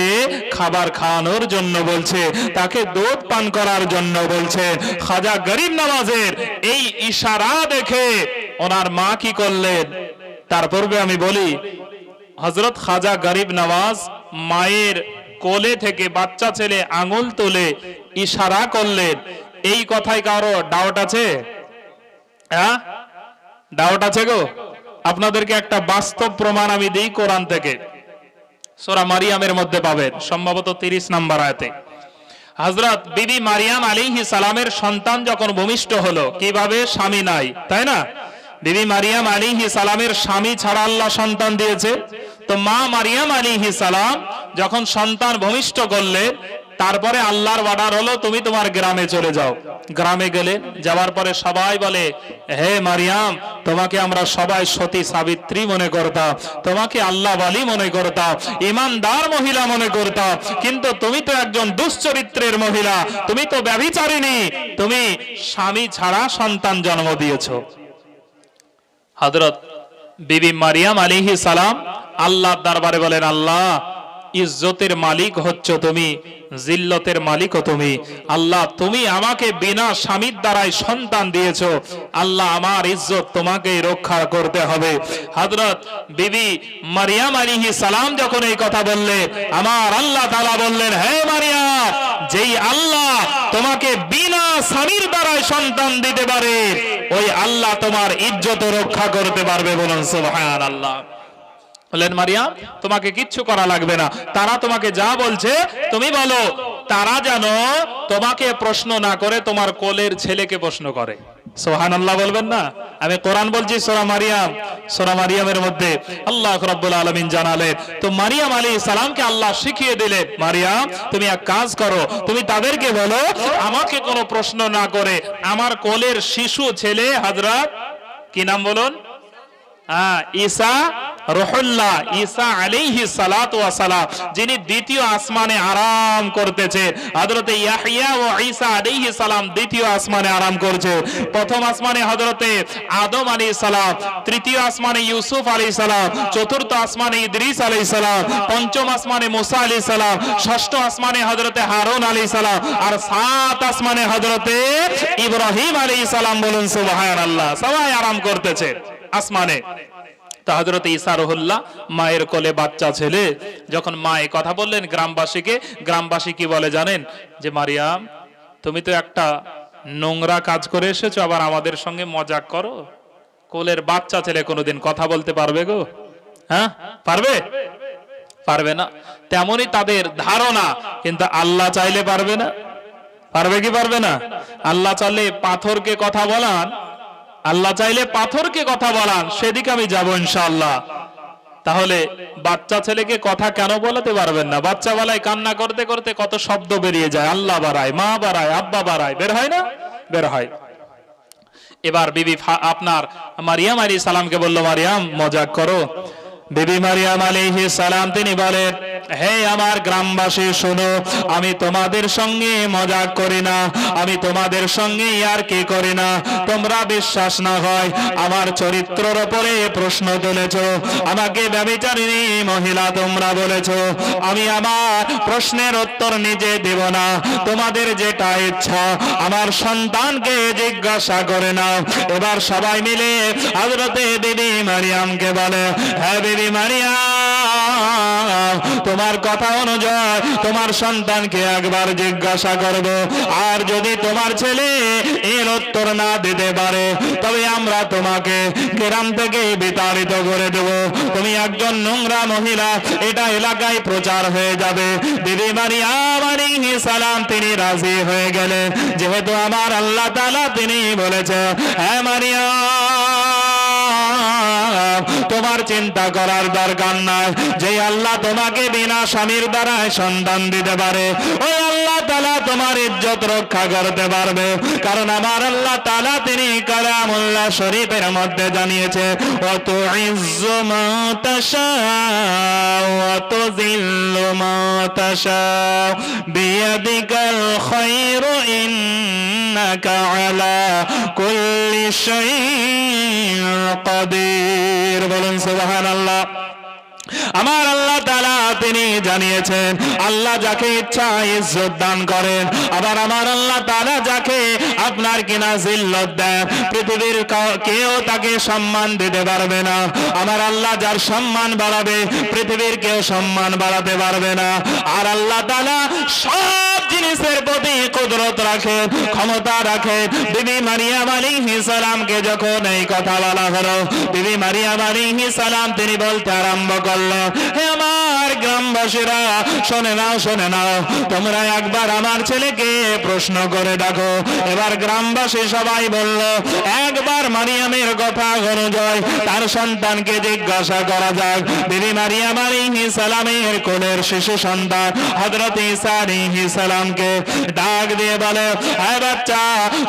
খাবার খাওয়ানোর জন্য বলছে, তাকে দুধ পান করার জন্য বলছে। খাজা গরিব নওয়াজের এই ইশারা দেখে ওনার মা কি করলেন তার পূর্বে আমি বলি, হযরত খাজা গরিব নওয়াজ মায়ের কোলে থেকে বাচ্চা ছেলে আঙুল তুলে ইশারা করলেন। এই কথায় কারো ডাউট আছে? হ্যাঁ, ডাউট আছে গো? আপনাদেরকে একটা বাস্তব প্রমাণ আমি দিই কোরআন থেকে। সূরা মারিয়ামের মধ্যে পাবেন, সম্ভবত 30 নম্বর আয়াতে। হযরত বিবি মারিয়াম আলাইহিস সালামের সন্তান যখন ভূমিষ্ঠ হলো, কিভাবে? স্বামী নাই, তাই না? বিবি মারিয়াম আলাইহিস সালামের স্বামী ছাড়া আল্লাহ সন্তান দিয়েছে। তো মা মারিয়াম আলাইহিস সালাম যখন সন্তান ভূমিষ্ঠ করলেন, তারপরে আল্লাহর অর্ডার হলো তুমি তোমার গ্রামে চলে যাও। গ্রামে গেলেন, যাওয়ার পরে সবাই বলে হে মারিয়াম তোমাকে আমরা সবাই সতী সাবিত্রী মনে করতাম, তোমাকে আল্লাহওয়ালি মনে করতাম, ঈমানদার মহিলা মনে করতাম, কিন্তু তুমি তো একজন দুশ্চরিত্রের মহিলা, তুমি তো ব্যভিচারিণী, তুমি স্বামী ছাড়া সন্তান জন্ম দিয়েছো। হযরত বিবি মারিয়াম আলাইহিস সালাম আল্লাহর দরবারে বলেন আল্লাহ ইজ্জতের মালিক হচ্ছ তুমি, জিল্লতের মালিকও তুমি। আল্লাহ তুমি আমাকে বিনা স্বামীর দ্বারাই সন্তান দিয়েছো, আল্লাহ আমার ইজ্জত তোমাকে রক্ষা করতে হবে। হযরত বিবি মারিয়াম আলাইহিস সালাম যখন এই কথা বললেন, আমার আল্লাহ তাআলা বললেন হে মারিয়াম যেই আল্লাহ তোমাকে বিনা স্বামীর দ্বারাই সন্তান দিতে পারে ওই আল্লাহ তোমার ইজ্জত রক্ষা করতে পারবে। বলুন সুবহানাল্লাহ। বলেন মারিয়াম তোমাকে কিচ্ছু করা লাগবে না, তারা তোমাকে যা বলছে তুমি বলো, তারা যেন তোমাকে প্রশ্ন না করে তোমার কোলের ছেলেকে প্রশ্ন করে। সুবহানাল্লাহ বলবেন না? আমি কোরআন বলছি সূরা মারিয়াম, সূরা মারিয়ামের মধ্যে আল্লাহ রাব্বুল আলামিন জানালেন, তো মারিয়াম আলাইহিস সালামকে আল্লাহ শিখিয়ে দিলেন মারিয়াম তুমি এক কাজ করো, তুমি তাদেরকে বলো আমাকে কোনো প্রশ্ন না করে আমার কোলের শিশু ছেলে হযরত কি নাম বলুন? ঈসা রুহুল্লাহ, ঈসা আলাইহিস সালাতু ওয়াস সালাম, যিনি দ্বিতীয় আসমানে আরাম করতেছে। হযরতে ইয়াহইয়া ও ঈসা আলাইহিস সালাম দ্বিতীয় আসমানে আরাম করছে। প্রথম আসমানে হযরতে আদম আলাইহিস সালাম, তৃতীয় আসমানে ইউসুফ আলাইহিস সালাম, চতুর্থ আসমানে ইদ্রিস আলাইহিস সালাম, পঞ্চম আসমানে মুসা আলাইহিস সালাম, ষষ্ঠ আসমানে হযরতে হারুন আলাইহিস সালাম, আর সাত আসমানে হযরতে ইব্রাহিম আলাইহিস সালাম। বলুন সুবহানাল্লাহ। সবাই আরাম করতেছে আসমানে। তো হযরত ঈসা রুহুল্লাহ মায়ের কোলে বাচ্চা ছেলে, যখন মা এই কথা বললেন গ্রামবাসীকে, গ্রামবাসী কি বলে জানেন? যে মারিয়াম তুমি তো একটা নোংরা কাজ করে এসেছো, আবার আমাদের সঙ্গে মজাক করো। কোলের বাচ্চা ছেলে কোনোদিন কথা বলতে পারবে গো? হ্যাঁ পারবে? পারবে না। তেমনই তাদের ধারণা, কিন্তু আল্লাহ চাইলে পারবে না? পারবে কি পারবে না? আল্লাহ চাইলে পাথরকে কথা বলান, আল্লাহ চাইলে পাথরকে কথা বলান, সেদিকে আমি যাব ইনশাআল্লাহ। তাহলে বাচ্চা ছেলেকে কথা কেন বলাতে পারবেন না? বাচ্চা বেলায় কান্না করতে করতে কত শব্দ বেরিয়ে যায়, আল্লাহ বাড়ায়, মা বাড়ায়, আব্বা বাড়ায়, বের হয় না? বের হয়। এবার বিবি আপনার মারিয়াম আলাইহিস সালামকে বলল, মারিয়াম মজাক করো। বিবি মারিয়াম আলাইহিস সালাম তিনি বলেন, হে আমার গ্রামবাসী শোনো, আমি তোমাদের সঙ্গে মজাক করি না, আমি তোমাদের সঙ্গে ইয়ারকি করি না। তোমরা বিশ্বাস না হয় আমার চরিত্রের উপরে প্রশ্ন তুলেছো, আমাকে ব্যভিচারিণী মহিলা তোমরা বলেছো, আমি আমার প্রশ্নের উত্তর নিজে দেব না, তোমাদের যেটা ইচ্ছা আমার সন্তানকে জিজ্ঞাসা করে নাও। এবার সবাই মিলে হযরতে বিবি মারিয়ামকে বলে, হ্যাঁ বিবি মারিয়াম, তোমার কথা অনুযায়ী তোমার সন্তানকে একবার জিজ্ঞাসা করব, আর যদি তোমার ছেলে এর উত্তর না দিতে পারে তবে আমরা তোমাকে গ্রাম থেকে বিতাড়িত করে দেব, তুমি একজন নোংরা মহিলা, এটা এলাকায় প্রচার হয়ে যাবে। বিবি মারিয়াম আলাইহিস সালাম তিনি রাজি হয়ে গেলেন, যেহেতু আমার আল্লাহ তাআলা তিনি বলেছে, হ্যাঁ মারিয়াম তোমার চিন্তা করার দরকার নাই, যে আল্লাহ তোমাকে বিনা স্বামীর দ্বারা সন্তান দিতে পারে ওই আল্লাহ তাআলা তোমার ইজ্জত রক্ষা করতে পারবে। কারণ আমার আল্লাহ তাআলা তিনি কালামুল্লাহ শরীফের মধ্যে জানিয়েছে, ওয়া তুইজ্জু মা তাশাউ ওয়া তুযিল্লু মা তাশাউ বিয়াদিকাল খায়রু ইন্নাকা আলা কুল্লি শাইইন কাদির। বলুন সুবহানাল্লাহ। আমার আল্লাহ তাআলা তিনি জানিয়েছেন, আল্লাহ যাকে ইচ্ছা ইজ্জত দান করেন, আবার আমার আল্লাহ তাআলা যাকে আপনার কিনা জিল্লত দেন, পৃথিবীর কেউ তাকে সম্মান দিতে পারবে না। আমার আল্লাহ যার সম্মান বাড়াবে পৃথিবীর কেউ সম্মান বাড়াতে পারবে না। আর আল্লাহ তাআলা সব জিনিসের প্রতি কুদরত রাখে, ক্ষমতা রাখে। বিবি মারিয়াম আলাইহিস সালামকে যখন এই কথা বলা হলো, বিবি মারিয়াম আলাইহিস সালাম তিনি বলতে আরম্ভ করলেন, হে আমার গ্রামবাসীরা শুনে নাও, শুনে নাও, তোমরা একবার আমার ছেলেকে প্রশ্ন করে দেখো। এবার গ্রামবাসী সবাই বলল, একবার মারিয়ামের কথা অনুযায়ী তার সন্তানকে জিজ্ঞাসা করা যাক। বিবি মারিয়াম আলাইহিস সালামের কোলের শিশু সন্তান হযরত ঈসা আলাইহিস সালামকে ডাক দিয়ে বলে, হে বাচ্চা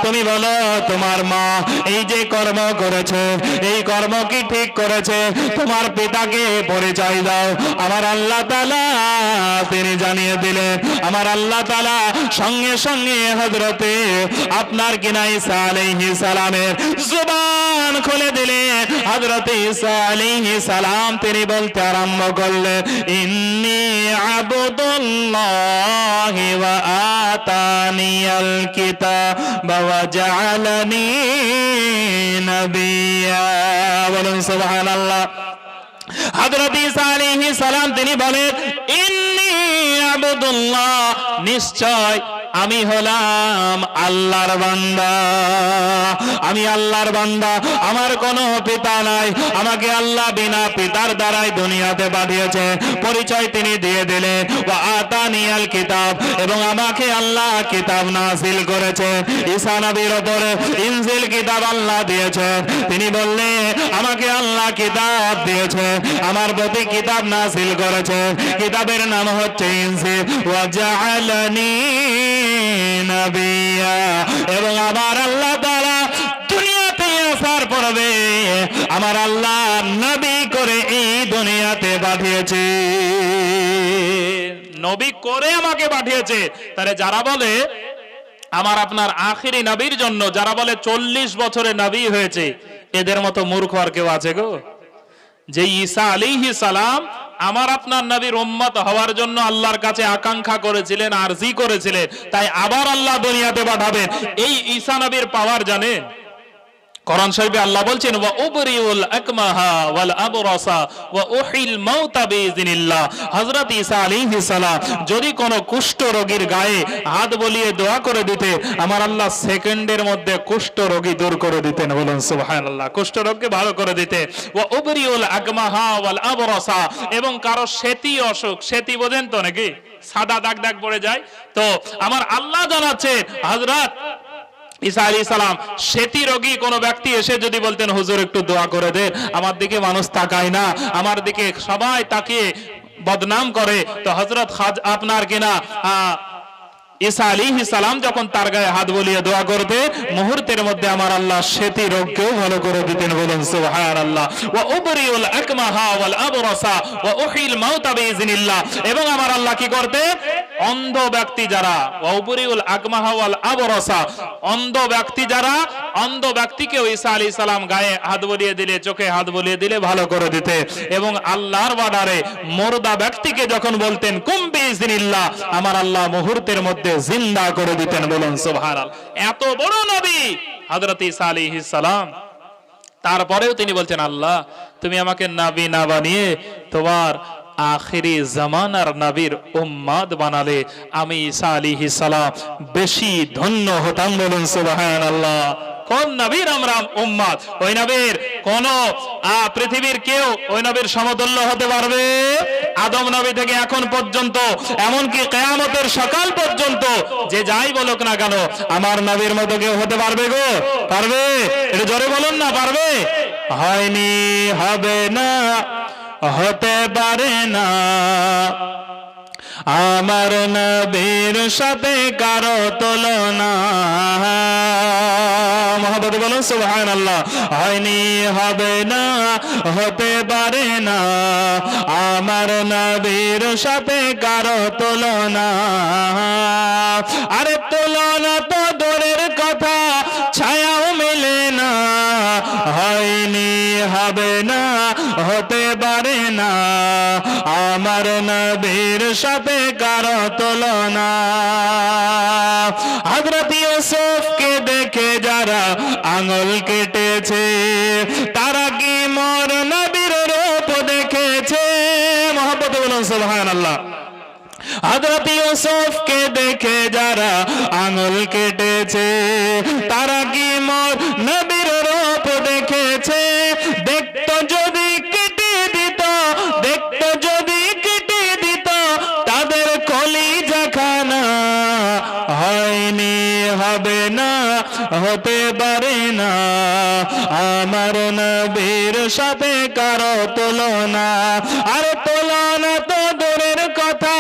তুমি বলো তোমার মা এই যে কর্ম করেছে এই কর্ম কি ঠিক করেছে? তোমার পিতাকে পরিচয় দাও। আমার আল্লাহ তাআলা তিনি জানিয়ে দিলেন, আমার আল্লাহ তাআলা সঙ্গে সঙ্গে হযরতে আপনার কিনা ঈসা আলাইহিস সালামের জবান খুলে দিলেন। হযরতে ঈসা আলাইহিস সালাম তিনি বলতে আরম্ভ করলেন, ইন্নী আবদুল্লাহি ওয়া আতানিয়াল কিতাবা ওয়া জাআলানি নাবিয়্যা। বলুন সুবহানাল্লাহ। হযরত ঈসা আলাইহিস সালাম তিনি বলেন, ইন্নী আবদুল্লাহ, নিশ্চয় আমি হলাম আল্লাহর বান্দা, আমি আল্লাহর বান্দা, আমার কোনো পিতা নাই, আমাকে আল্লাহ বিনা পিতার দ্বারাই দুনিয়াতে পাঠিয়েছে। পরিচয় তিনি দিয়ে দিলেন, ওয়া আতানিয়াল কিতাব, এবং আমাকে আল্লাহ কিতাব নাযিল করেছে। ঈসা নবীর উপরে ইনজিল কিতাব আল্লাহ দিয়েছে। তিনি বললেন, আমাকে আল্লাহ কিতাব দিয়েছে, আমার প্রতি কিতাব নাযিল করেছে। কিতাবের নাম হচ্ছে ইনজিল। ওয়া জাআলানি নাবিয়্যা, এবং আমার আল্লাহ তাআলা দুনিয়াতে আসার পূর্বে আমার আল্লাহ নবী করে এই দুনিয়াতে পাঠিয়েছে, নবী করে আমাকে পাঠিয়েছে। তাহলে যারা বলে আমার আপনার আখিরি নবীর জন্য, যারা বলে 40 বছরে নবী হয়েছে, এদের মতো মূর্খ আর কেউ আছে গো? যে ঈসা আলাইহিস সালাম আমার আপনার নবীর উম্মত হওয়ার জন্য আল্লাহর কাছে আকাঙ্ক্ষা করেছিলেন, আরজি করেছিলেন, তাই আবার আল্লাহ দুনিয়াতে পাঠাবেন, এই ঈসা নবীর পাওয়ার জানেন? কোরআন শরীফে আল্লাহ বলছেন ওয়া উবরিউল আকমাহা ওয়াল আবরাসা ওয়া উহিল মাউতা বিইذনিল্লাহ। হযরত ঈসা আলাইহিস সালাম যদি কোনো কুষ্ঠ রোগীর গায়ে হাত বলিয়ে দোয়া করে দিতে, আমার আল্লাহ সেকেন্ডের মধ্যে কুষ্ঠ রোগী দূর করে দিতেন। বলুন সুবহানাল্লাহ। কুষ্ঠ রোগকে ভালো করে দিতে। ওয়া উবরিউল আকমাহা ওয়াল আবরাসা, এবং কারো সেতি অসুখ, সেতি বোঝেন তো নাকি, সাদা দাগ দাগ পড়ে যায়, তো আমার আল্লাহ জানাচ্ছে হযরত ঈসা আলাইহিস সালাম সেতি রোগী কোনো ব্যক্তি এসে যদি বলতেন হুজুর একটু দোয়া করে দে, আমার দিকে মানুষ তাকায় না, আমার দিকে সবাই তাকিয়ে বদনাম করে, তো হযরত আপনার কিনা ঈসা আলাইহিস সালাম যখন তার গায়ে হাত বলিয়ে দোয়া করতে, মুহূর্তের মধ্যে আমার আল্লাহ সেতি রোগকেও ভালো করে দিতেন। বলুন সুবহানাল্লাহ। ওয়া উবরিউল আকমাহা ওয়াল আবরাসা ওয়া উহিল মাউতা বিইذনিল্লাহ, এবং আমার আল্লাহ কি করতে, অন্ধ ব্যক্তি যারা, ওয়া উবরিউল আকমাহা ওয়াল আবরাসা, অন্ধ ব্যক্তি যারা, অন্ধ ব্যক্তিকে ঈসা আলাইহিস সালাম গায়ে হাত বলিয়ে দিলে, চোখে হাত বলিয়ে দিলে ভালো করে দিতে, এবং আল্লাহর বাডারে মুর্দা ব্যক্তিকে যখন বলতেন কুম বিইذনিল্লাহ, আমার আল্লাহ মুহূর্তের মধ্যে জিন্দা করে দিতেন। বলুন সুবহানাল্লাহ। এত বড় নবী হযরত ঈসা আলাইহিস সালাম, তারপরেও তিনি বলছেন আল্লাহ তুমি আমাকে নবী না বানিয়ে তোমার আখিরি জামানার নবীর উম্মত বানালে আমি ঈসা আলাইহিস সালাম বেশি ধন্য হতাম। বলুন সুবহানাল্লাহ। কোন নবীর আমরা উম্মত, ওই নবীর কোন পৃথিবীর কেউ ওই নবীর সমতুল্য হতে পারবে? আদম নবী থেকে এখন পর্যন্ত, এমনকি কিয়ামতের সকাল পর্যন্ত যে যাই বলুক না কেন, আমার নবীর মতো কেউ হতে পারবে গো? পারবে? এটা জোরে বলুন না, পারবে? হয়নি, হবে না, হতে পারে না আমার নবীর সাথে কারো তুলনা। মুহাম্মদ বলুন সুবহানাল্লাহ। হয়নি, হবে না, হতে পারে না আমার নবীর সাথে কারো তুলনা। আরে তুলনা তো দূরের কথা, ছায়াও মেলে না। হয়নি, হবে না, হতে পারে না আমার নবীর সাথে কারো তুলনা। হযরত ইউসুফকে দেখে যারা আঙুল কেটেছে, তারা কি মোর নবীর রূপ দেখেছে? মুহাম্মদ বলুন সুবহানাল্লাহ। হযরত ইউসুফকে দেখে যারা আঙুল কেটেছে, তারা কি মোর নবীর রূপ দেখেছে? দেখতো যদি কেটে দিত, দেখতো যদি কেটে দিত তাদের কলিজা খানা। হয়নি, হবে না, হতে পারে না আমার নবীর সাথে কারো তুলনা। আর তুলনা তো দূরের কথা,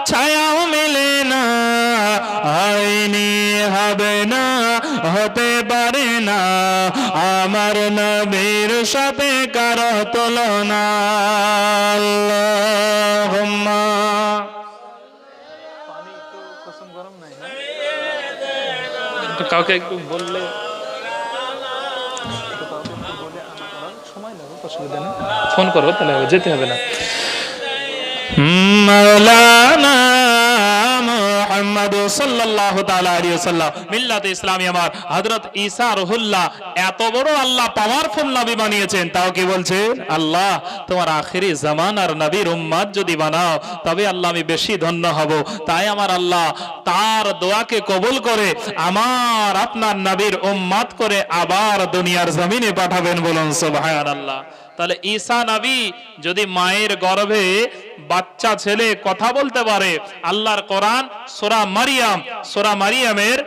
ছায়াও মেলে না। হয়নি, হবে না, হতে পারে না আমার নবীর সাথে কারো তুলনা। আল্লাহুম্মা কাউকে একটু বললে ফোন করো, তাহলে যেতে হবে না। মাওলানা মুহাম্মদ সাল্লাল্লাহু তাআলা আলাইহি ওয়াসাল্লাম মিল্লাতে ইসলামী আমার হযরত ঈসা রুহুল্লাহ এত বড় আল্লাহ পাওয়ারফুল নবী বানিয়েছেন, তাও কি বলছেন আল্লাহ তোমার আখিরি জামানার নবীর উম্মত যদি বানাও তবে আল্লাহ আমি বেশি ধন্য হব। তাই আমার আল্লাহ তার দোয়াকে কবুল করে আমার আপনার নবীর উম্মত করে আবার দুনিয়ার জমিনে পাঠাবেন। বলুন সুবহানাল্লাহ। তাহলে ঈসা নবী যদি মায়ের গর্ভে বাচ্চা ছেলে কথা বলতে পারে, আল্লাহর কোরআন সূরা মারিয়ামের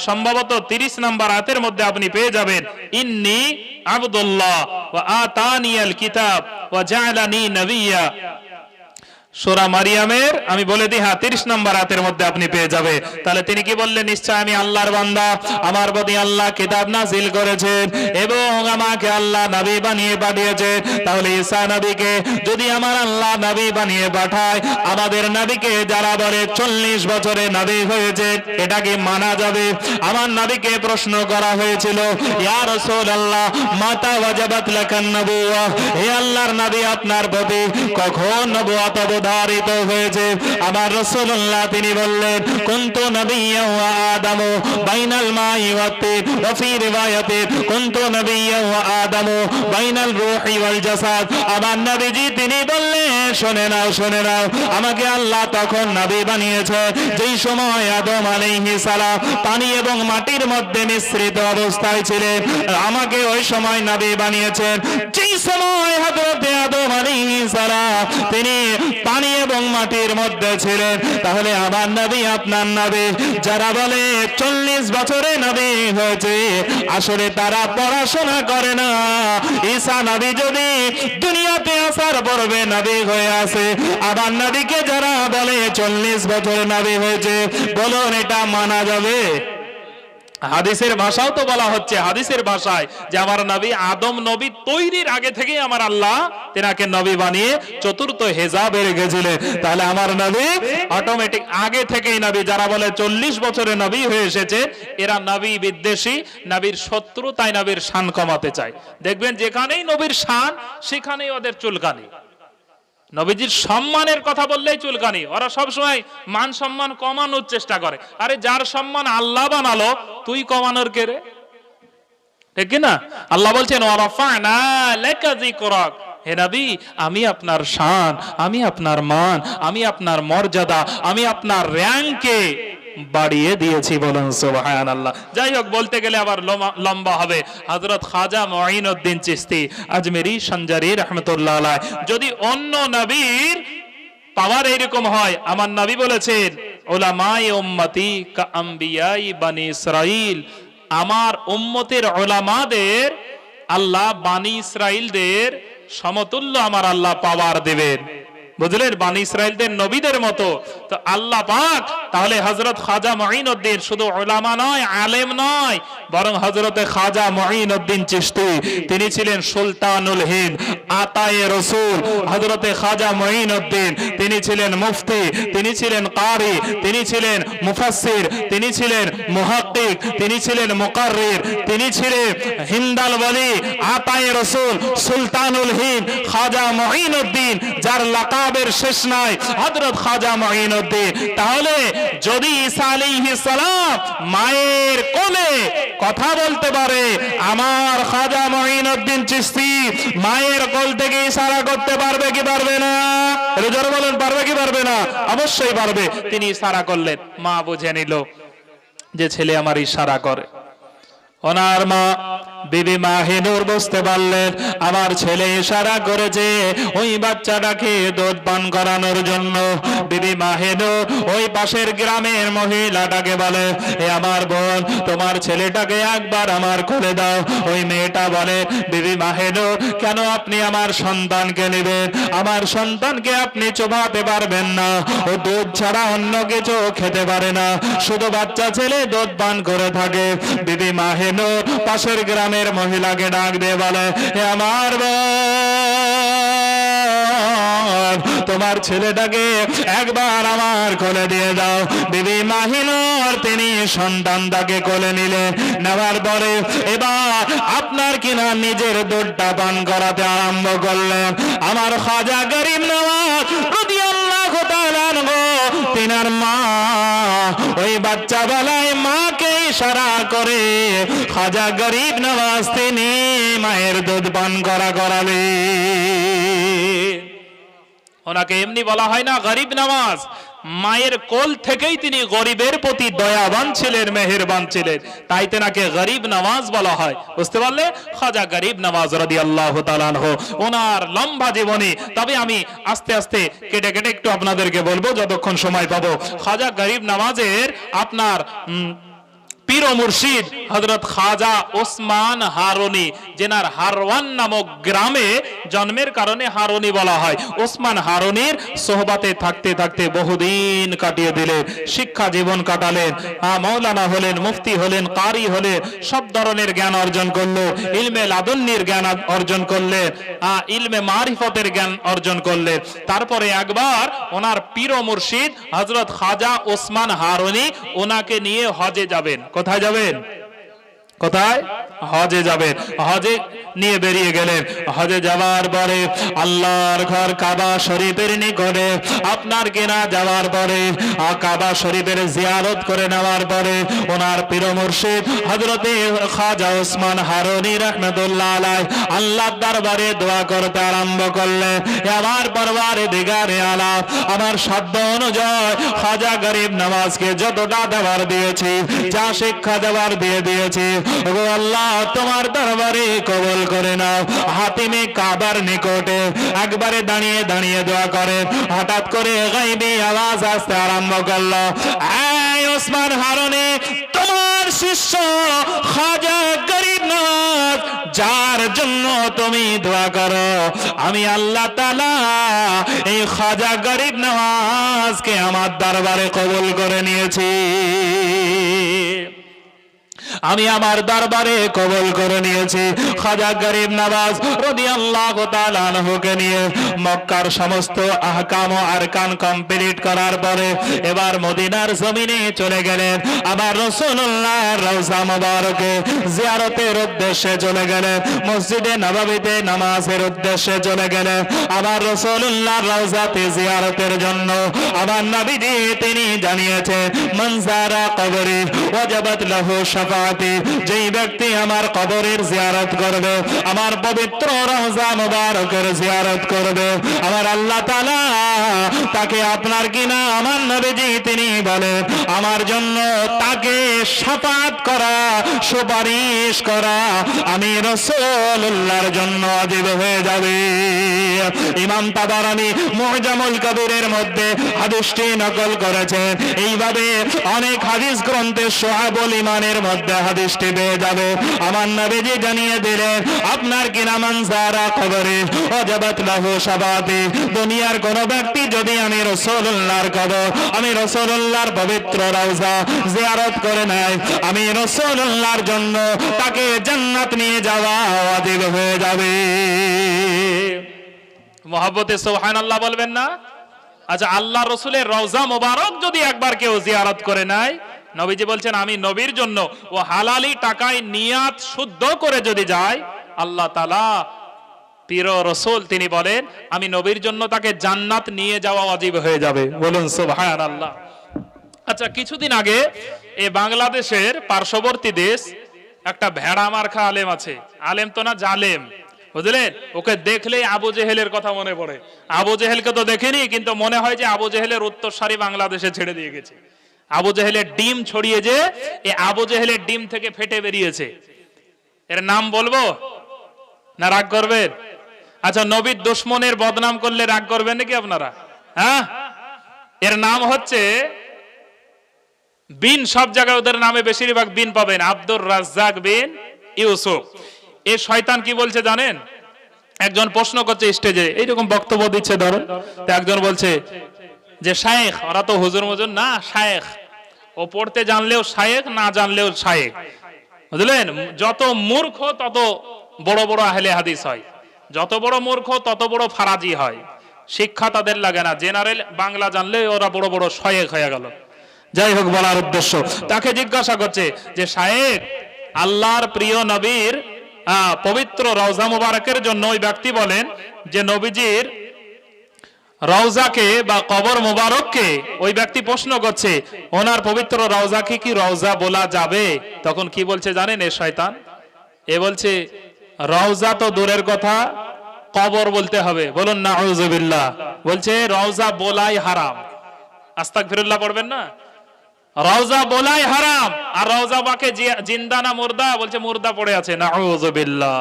সম্ভবত 30 নম্বর আয়াতের মধ্যে আপনি পেয়ে যাবেন, ইন্নী আবদুল্লাহ ওয়া আতানিয়াল কিতাব ওয়া জাআলানি নবিয়্যা। সূরা মারিয়ামের আমি বলে দিই, 30 নম্বর আয়াতের মধ্যে আপনি পেয়ে যাবে। তাহলে তিনি কি বললেন? নিশ্চয় আমি আল্লাহর বান্দা, আমার প্রতি আল্লাহ কিতাব নাযিল করেছেন এবং আমাকে আল্লাহ নবী বানিয়ে পাঠিয়েছেন। তাহলে ঈসা নবীকে যদি আমার আল্লাহ নবী বানিয়ে পাঠায়, আমাদের নবীকে যারা বলে 40 বছরে নবী হয়েছে, এটা কি মানা যাবে? আমার নবীকে প্রশ্ন করা হয়েছিল, ইয়া রাসূলুল্লাহ মাতা ওয়াজাবাত লাকান নবুওয়া, হে আল্লাহর নবী আপনার প্রতি কখন নবুয়ত অবধারিত হয়েছে। আমার রাসূলুল্লাহ তিনি বললেন, কুনতু নাবিয়্যান ওয়া আদামু বাইনাল মাই ওয়াত তিন, ওয়া ফি রিওয়ায়াতিন কুনতু নাবিয়্যান ওয়া আদামু বাইনাল রূহি ওয়াল জাসাদ। আমার নবীজি তিনি বললেন, শুনে নাও, শুনে নাও, আমাকে আল্লাহ তখন নবী বানিয়েছে যেই সময় আদম আলাইহিস সালাম পানি এবং মাটির মধ্যে মিশ্রিত অবস্থায় ছিলেন। আমাকে ওই সময় নবী বানিয়েছেন যেই সময় হযরত আদম আলাইহিস সালাম তিনি পানি এবং মাটির মধ্যে ছিলেন। তাহলে আমার নবী আপনার নবী। যারা বলে 40 বছরে নবী হয়েছে, আসলে তারা পড়াশোনা করে না। ঈসা নবী যদি দুনিয়াতে আসার পূর্বে নবী হয়ে আসে, আমার নবীকে যারা বলে 40 বছরে নবী হয়েছে, বলুন এটা মানা যাবে? হাদিসের ভাষাও তো বলা হচ্ছে, হাদিসের ভাষায় যে আমার নবী আদম নবী তৈরির আগে থেকে আমার আল্লাহ তেনাকে নবী বানিয়ে চতুর্থ হেজাবে রেখেছিলেন। তাহলে আমার নবী অটোমেটিক আগে থেকেই নবী। যারা বলে 40 বছরে নবী হয়ে এসেছে, এরা নবী বিদ্বেষী, নবীর শত্রু, তাই নবীর শান কমাতে চায়। দেখবেন যেখানেই নবীর শান, সেখানেই ওদের চুলকানি। নবীজির সম্মানের কথা বললেই চুলকানি। ওরা সবসময় মান সম্মান কমানোর চেষ্টা করে। আরে যার সম্মান আল্লাহ বানালো, তুই কমানোর কে রে? ঠিক কি না? আল্লাহ বলছেন, ওয়ারাফা'না লাকা যিকরাক, হে নবী আমি আপনার শান, আমি আপনার মান, আমি আপনার মর্যাদা, আমি আপনার র্যাঙ্কে বাড়িয়ে দিয়েছি। বলুন সুবহানাল্লাহ। যাই হোক, বলতে গেলে আবার লম্বা হবে। হযরত খাজা মুঈনুদ্দিন চিশতি আজমেরি সঞ্জারি রাহমাতুল্লাহ আলাইহ, যদি অন্য নবীর পাওয়ার এরকম হয়, আমার নবী বলেছেন, উলামায়ে উম্মতি কা আম্বিয়াই বানি ইসরাইল, আমার উম্মতের উলামাদের আল্লাহ বানি ইসরাইলদের সমতুল্য আমার আল্লাহ পাওয়ার দেবেন। বুঝলেন? বানি ইসরাইলদের নবীদের মতো তো আল্লাহ পাক। তাহলে হযরত খাজা মুঈনুদ্দিন শুধু উলামা নয়, আলেম নয়, বরং হযরতে খাজা মুঈনুদ্দিন চিশতি তিনি ছিলেন সুলতানুল হিন্দ, আতায়ে রাসূল। হযরতে খাজা মুঈনুদ্দিন তিনি ছিলেন মুফতি, তিনি ছিলেন কারি, তিনি ছিলেন মুফাসসির, তিনি ছিলেন মুহাক্কিক, তিনি ছিলেন মুকাররির, তিনি ছিলেন হিন্দাল ওয়ালি, আতায়ে রাসূল, সুলতানুল হিন্দ, খাজা মুঈনুদ্দিন, যার লাকাবের শেষ নাই, হযরত খাজা মুঈনুদ্দিন। তাহলে যদি ঈসা আলাইহিস সালাম মায়ের কোলে কথা বলতে পারে, আমার খাজা মুঈনুদ্দিন চিশতি মায়ের কোল থেকে ইশারা করতে পারবে কি পারবে না? জোরে বলেন, পারবে কি পারবে না? অবশ্যই পারবে। তিনি ইশারা করলেন, মা বুঝে নিল যে ছেলে আমার ইশারা করে। ওনার মা বিবি মাহিনুর বুঝতে পারলেন আমার ছেলে ইশারা করেছে ওই বাচ্চাটাকে দুধ পান করানোর জন্য। বিবি মাহিনুর ওই পাশের গ্রামের মহিলাটাকে বলে, এ আমার বোন, তোমার ছেলেটাকে একবার আমার কোলে দাও। ওই মেয়েটা বলে, বিবি মাহিনুর, কেন আপনি আমার সন্তানকে নেবেন? আমার সন্তানকে আপনি চোবাতে পারবেন না, ও দুধ ছাড়া অন্য কিছু খেতে পারে না, শুধু বাচ্চা ছেলে দুধ পান করে থাকে। বিবি মাহিনুর পাশের গ্রামের মহিলাকে ডাক দিয়ে বলে, হে আমার বোন, তোমার ছেলেটাকে একবার আমার কোলে দিয়ে দাও। বিবি মাহিনুর তিনি সন্তানটাকে কোলে নিলেন। নেওয়ার পরে এবার আপনার কিনা নিজের দুধটা পান করাতে আরম্ভ করলেন। আমার খাজা গরিব নওয়াজ রাদিয়াল্লাহু তাআলা আনহু তিনার মা ওই বাচ্চা বেলায় মাকে ইশারা করে খাজা গরিব নওয়াজ তিনি মায়ের দুধ পান করালে। ওনাকে এমনি বলা হয় না গরিব নওয়াজ, মায়ের কোল থেকেই তিনি গরিবের প্রতি দয়াবান ছিলেন, মেহেরবান ছিলেন, তাই তেনাকে গরিব নওয়াজ বলা হয়। বুঝতে পারলে? খাজা গরিব নওয়াজ রাদিয়াল্লাহু তাআলা আনহু ওনার লম্বা জীবনী। তবে আমি আস্তে আস্তে কেটে কেটে একটু আপনাদেরকে বলবো যতক্ষণ সময় পাবো। খাজা গরিব নওয়াজের আপনার পীর ও মুর্শিদ হযরত খাজা ওসমান হারুনি, যেনার হারওয়ান নামক গ্রামে জন্মের কারণে হারুনি বলা হয়। ওসমান হারুনির সোহবাতে থাকতে থাকতে বহুদিন কাটিয়ে দিলেন, শিক্ষা জীবন কাটালেন, মাওলানা হলেন, মুফতি হলেন, কারি হলেন, সব ধরনের জ্ঞান অর্জন করলো, ইলমে লাদুন্নির জ্ঞান অর্জন করলেন, ইলমে মারিফতের জ্ঞান অর্জন করলেন। তারপরে একবার ওনার পীর ও মুর্শিদ হযরত খাজা ওসমান হারুনি ওনাকে নিয়ে হজে যাবেন। কোথায় যাবেন? কোথায়? হজে যাবেন। হজে নিয়ে বেরিয়ে গেলেন। হজে যাওয়ার পরে আল্লাহর ঘর কাবা শরীফের নিকটে আপনার কিনা যাওয়ার পরে কাবা শরীফের জিয়ারত করে নেওয়ার পরে ওনার পীর মুর্শিদ হযরতে খাজা ওসমান হারুনি রাহমাতুল্লাহ আলাইহি আল্লাহর দরবারে দোয়া করতে আরম্ভ করলেন, আমার পরওয়ারে দিগারে আলা, আমার সাধ্য অনুযায়ী খাজা গরিব নওয়াজকে যতটা দেওয়ার দিয়েছি, যা শিক্ষা দেওয়ার দিয়ে দিয়েছি, ওগো আল্লাহ তোমার দরবারে কবুল করে নাও। হাতিমে কাবার নিকটে একবারে দাঁড়িয়ে দাঁড়িয়ে দোয়া করে। হঠাৎ করে গায়বী আওয়াজ আসতে আরম্ভ করলো, এই ওসমান হারুনি, তোমার শিষ্য খাজা গরিব নওয়াজ যার জন্য তুমি দোয়া করো, আমি আল্লাহ তাআলা এই খাজা গরিব নওয়াজকে আমার দরবারে কবুল করে নিয়েছি, আমি আমার দরবারে কবুল করে নিয়েছি। খাজা গরিব নওয়াজ রাদিয়াল্লাহু তাআলা আনহুকে নিয়ে মক্কার সমস্ত আহকাম ও আরকান কমপ্লিট করার পরে এবার মদিনার জমিনে চলে গেলেন। আবার রাসূলুল্লাহর রওজা মুবারকে জিয়ারতের উদ্দেশ্যে চলে গেলেন। মসজিদে নববীতে নামাজের উদ্দেশ্যে চলে গেলেন। আবার রাসূলুল্লাহর রওজাতে জিয়ারতের জন্য আবার নবীজি তিনি জানিয়েছেন, মান যারা কবরি ওয়াজাবাত লাহু শাফাআতি, যেই ব্যক্তি আমার কবরের জিয়ারত করবে, আমার পবিত্র রওজা মুবারকের জিয়ারত করবে, আমার আল্লাহ তাআলা তাকে আপনার কিনা আমার নবীজি তিনি বলেন আমার জন্য তাকে শাফাআত করা, সুপারিশ করা আমি রাসূলুল্লাহর জন্য ওয়াজিব হয়ে যাবে। ইমাম তাবারানী মুআজামুল কবিরের মধ্যে হাদিসটি নকল করেছেন। এইভাবে অনেক হাদিস গ্রন্থে শুআবুল ঈমানের মধ্যে হাদিসটি পেয়ে যাবে। আমার নবীজি জানিয়ে দিলেন, আপনার কিনা মান যারা কবরে ওয়াজাবাত লাহু শাফাআতি, দুনিয়ার কোন ব্যক্তি যদি আমি রাসূলুল্লাহর কবর, আমি রাসূলুল্লাহর পবিত্র রওজা জিয়ারত করে নেয়, আমি রাসূলুল্লাহর জন্য তাকে জান্নাত নিয়ে যাওয়া ওয়াজিব হয়ে যাবে। মহব্বতে সুবহানাল্লাহ বলবেন না? আচ্ছা, আল্লাহ রসুলের রওজা মোবারক যদি একবার কেউ জিয়ারত করে নেয়, নবীজি বলছেন আমি নবীর জন্য ও হালালি টাকায় নিয়াত শুদ্ধ করে যদি যায়, আল্লাহ তাআলা পীর রসুল তিনি বলেন আমি নবীর জন্য তাকে জান্নাত নিয়ে যাওয়া ওয়াজিব হয়ে যাবে। বলুন সুবহানাল্লাহ। আচ্ছা, কিছুদিন আগে এই বাংলাদেশের পার্শ্ববর্তী দেশ একটা ভেড়া মার্কা আলেম আছে, আলেম তো না জালেম, বুঝলেন? ওকে দেখলেই আবু জেহেলের কথা মনে পড়ে। আবু জেহেলকে তো দেখিনি, কিন্তু মনে হয় যে আবু জেহেলের উত্তরসারি বাংলাদেশে ছেড়ে দিয়ে গেছে। আবু জেহেলের ডিম ছড়িয়ে যে এই আবু জেহেলের ডিম থেকে ফেটে বেরিয়েছে। এর নাম বলবো না রাগ করবেন? আচ্ছা, নবীর দুশমনের বদনাম করলে রাগ করবেন নাকি আপনারা? হ্যাঁ, এর নাম হচ্ছে বিন, সব জায়গায় ওদের নামে বেশিরভাগ বিন পাবেন, আব্দুর রাজ্জাক বিন ইউসুফ। এই শয়তান কি বলছে জানেন? একজন প্রশ্ন করছে স্টেজে, এইরকম বক্তব্য দিচ্ছে ধরেন, তো একজন বলছে যে শায়েখ, ওরা তো হুজুর মুজুর না, শায়েখ, ও পড়তে জানলেও শায়েখ, না জানলেও শায়েখ, বুঝলেন? যত মূর্খ তত বড় বড় আহলে হাদিস হয়, যত বড় মূর্খ তত বড় ফারাজি হয়, শিক্ষা তাদের লাগে না, জেনারেল বাংলা জানলে ওরা বড় বড় শায়েখ হয়ে গেল। যাই হোক, বলার উদ্দেশ্য, তাকে জিজ্ঞাসা করছে যে শায়েখ, আল্লাহর প্রিয় নবীর পবিত্র রওজা মুবারকের জন্য ওই ব্যক্তি বলেন যে নবীজির রওজাকে বা কবর মুবারককে ওই ব্যক্তি প্রশ্ন করছে ওনার পবিত্র রওজাকে কি রওজা বলা যাবে? তখন কি বলছে জানেন এ শয়তান? এ বলছে রওজা তো দূরের কথা, কবর বলতে হবে। বলুন নাউযুবিল্লাহ। বলছে রওজা বলাই হারাম। আস্তাগফিরুল্লাহ পড়বেন না? রওজা বলাই হারাম। আর রওজা বাকে জিন্দা না মুর্দা? বলছে মুর্দা পড়ে আছে। নাউযুবিল্লাহ।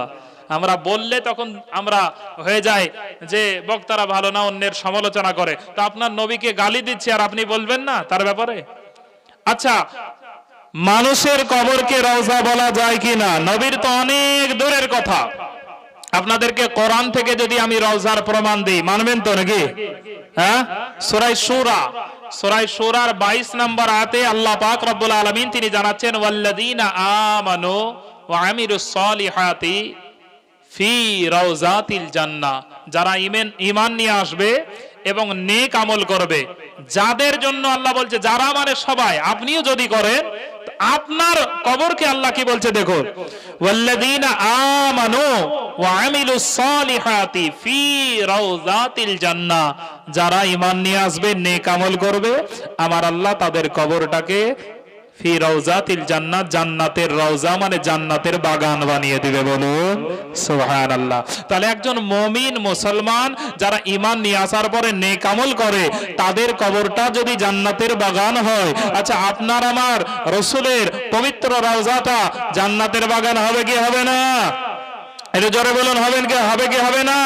আমরা বললে তখন আমরা হয়ে যায় যে বক্তারা ভালো না, অন্যের সমালোচনা করে। তো আপনার নবীকে গালি দিচ্ছে আর আপনি বলবেন না তার ব্যাপারে? আচ্ছা, মানুষের কবরকে রওজা বলা যায় কিনা? নবীর তো অনেক দূরের কথা। আপনাদেরকে কোরআন থেকে যদি আমি রওজার প্রমাণ দিই, মানবেন তো নাকি? হ্যাঁ, সূরা শূরার 22 নম্বর আয়াতে আল্লাহ পাক রব্বুল আলামিন তিনি জানাচ্ছেন, ওয়াল্লাযীনা আমানু ওয়া আমিলুস সালিহাতি ফি রাউজাতিল জান্নাহ, যারা ঈমান নিয়ে আসবে এবং নেক আমল করবে, যাদের জন্য আল্লাহ বলছে, যারা মানে সবাই, আপনিও যদি করেন আপনার কবরকে আল্লাহ কি বলছে দেখুন, ওয়াল্লাযীনা আমানু ওয়া আমিলুস সালিহাতি ফি রাউযাতিল জান্নাহ, যারা ঈমান নিয়ে আসবে, নেক আমল করবে, আমার আল্লাহ তাদের কবরটাকে ফি রাউযাতিল জান্নাহ, জান্নাতের রওজা মানে জান্নাতের বাগান বানিয়ে দিবে, বলুন সুবহানাল্লাহ। তাহলে একজন মুমিন মুসলমান যারা ঈমান নিয়ে আসার পরে নেক আমল করে, তাদের কবরটা যদি জান্নাতের বাগান হয়, আচ্ছা আপনার আমার রাসূলের পবিত্র রওজাটা জান্নাতের বাগান হবে কি হবে না? এটা জোরে বলুন, হবেন কি হবে কি হবে না?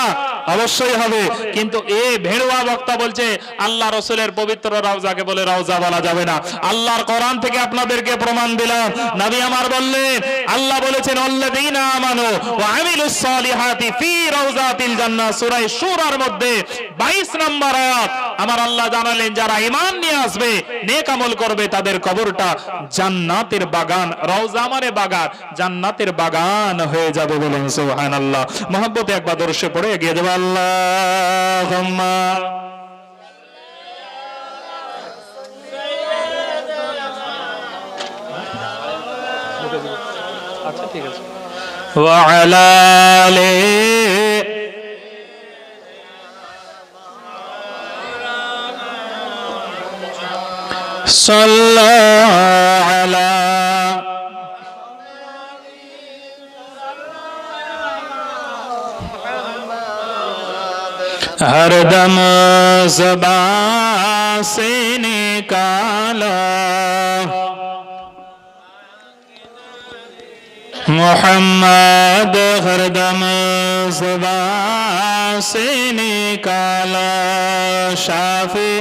অবশ্যই হবে। কিন্তু এই ভেড়ুয়া বক্তা বলছে আল্লাহ রাসূলের পবিত্র রওজাকে বলে রওজা বলা যাবে না। আল্লাহর কোরআন থেকে আপনাদেরকে প্রমাণ দিলাম, নবী আমার বললেন, আল্লাহ বলেছেন আল্লাযীনা আমানু ওয়া আমিলুস সালিহাতি ফি রাউযাতিল জান্নাহ, সূরা শূরার মধ্যে 22 নম্বর আয়াত। আমার আল্লাহ জানালেন যারা ঈমান নিয়ে আসবে, নেক আমল করবে, তাদের কবরটা জান্নাতের বাগান, রওজা মানে বাগান, জান্নাতের বাগান হয়ে যাবে, বলুন সুবহানাল্লাহ। মহব্বতে একবার দরুদ পড়ে এগিয়ে যাবে, আল্লাহুম্মা আচ্ছা ঠিক আছে ওয়া আলা আলি সাল্লাল্লাহু আলা हरदम ज़बान से निकाला मोहम्मद, हरदम ज़बान से निकाला शाफी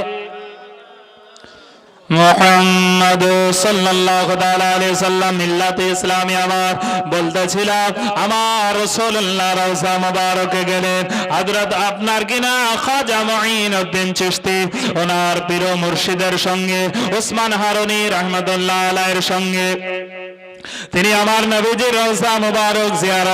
মোহাম্মদ সাল্লাল্লাহু তাআলা আলাইহি সাল্লাম মিল্লাতে ইসলামী। আমার বলতেছিলাম আমার রাসূলুল্লাহ রওজা মুবারকে গেলেন, হযরত আপনার কিনা খাজা মুঈনুদ্দিন চিশতি ওনার পীর মুর্শিদের সঙ্গে, ওসমান হারুনি রাহমাতুল্লাহ আলাইহির সঙ্গে তিনি আমার নবীজির রওজা মুবারক জিয়ারত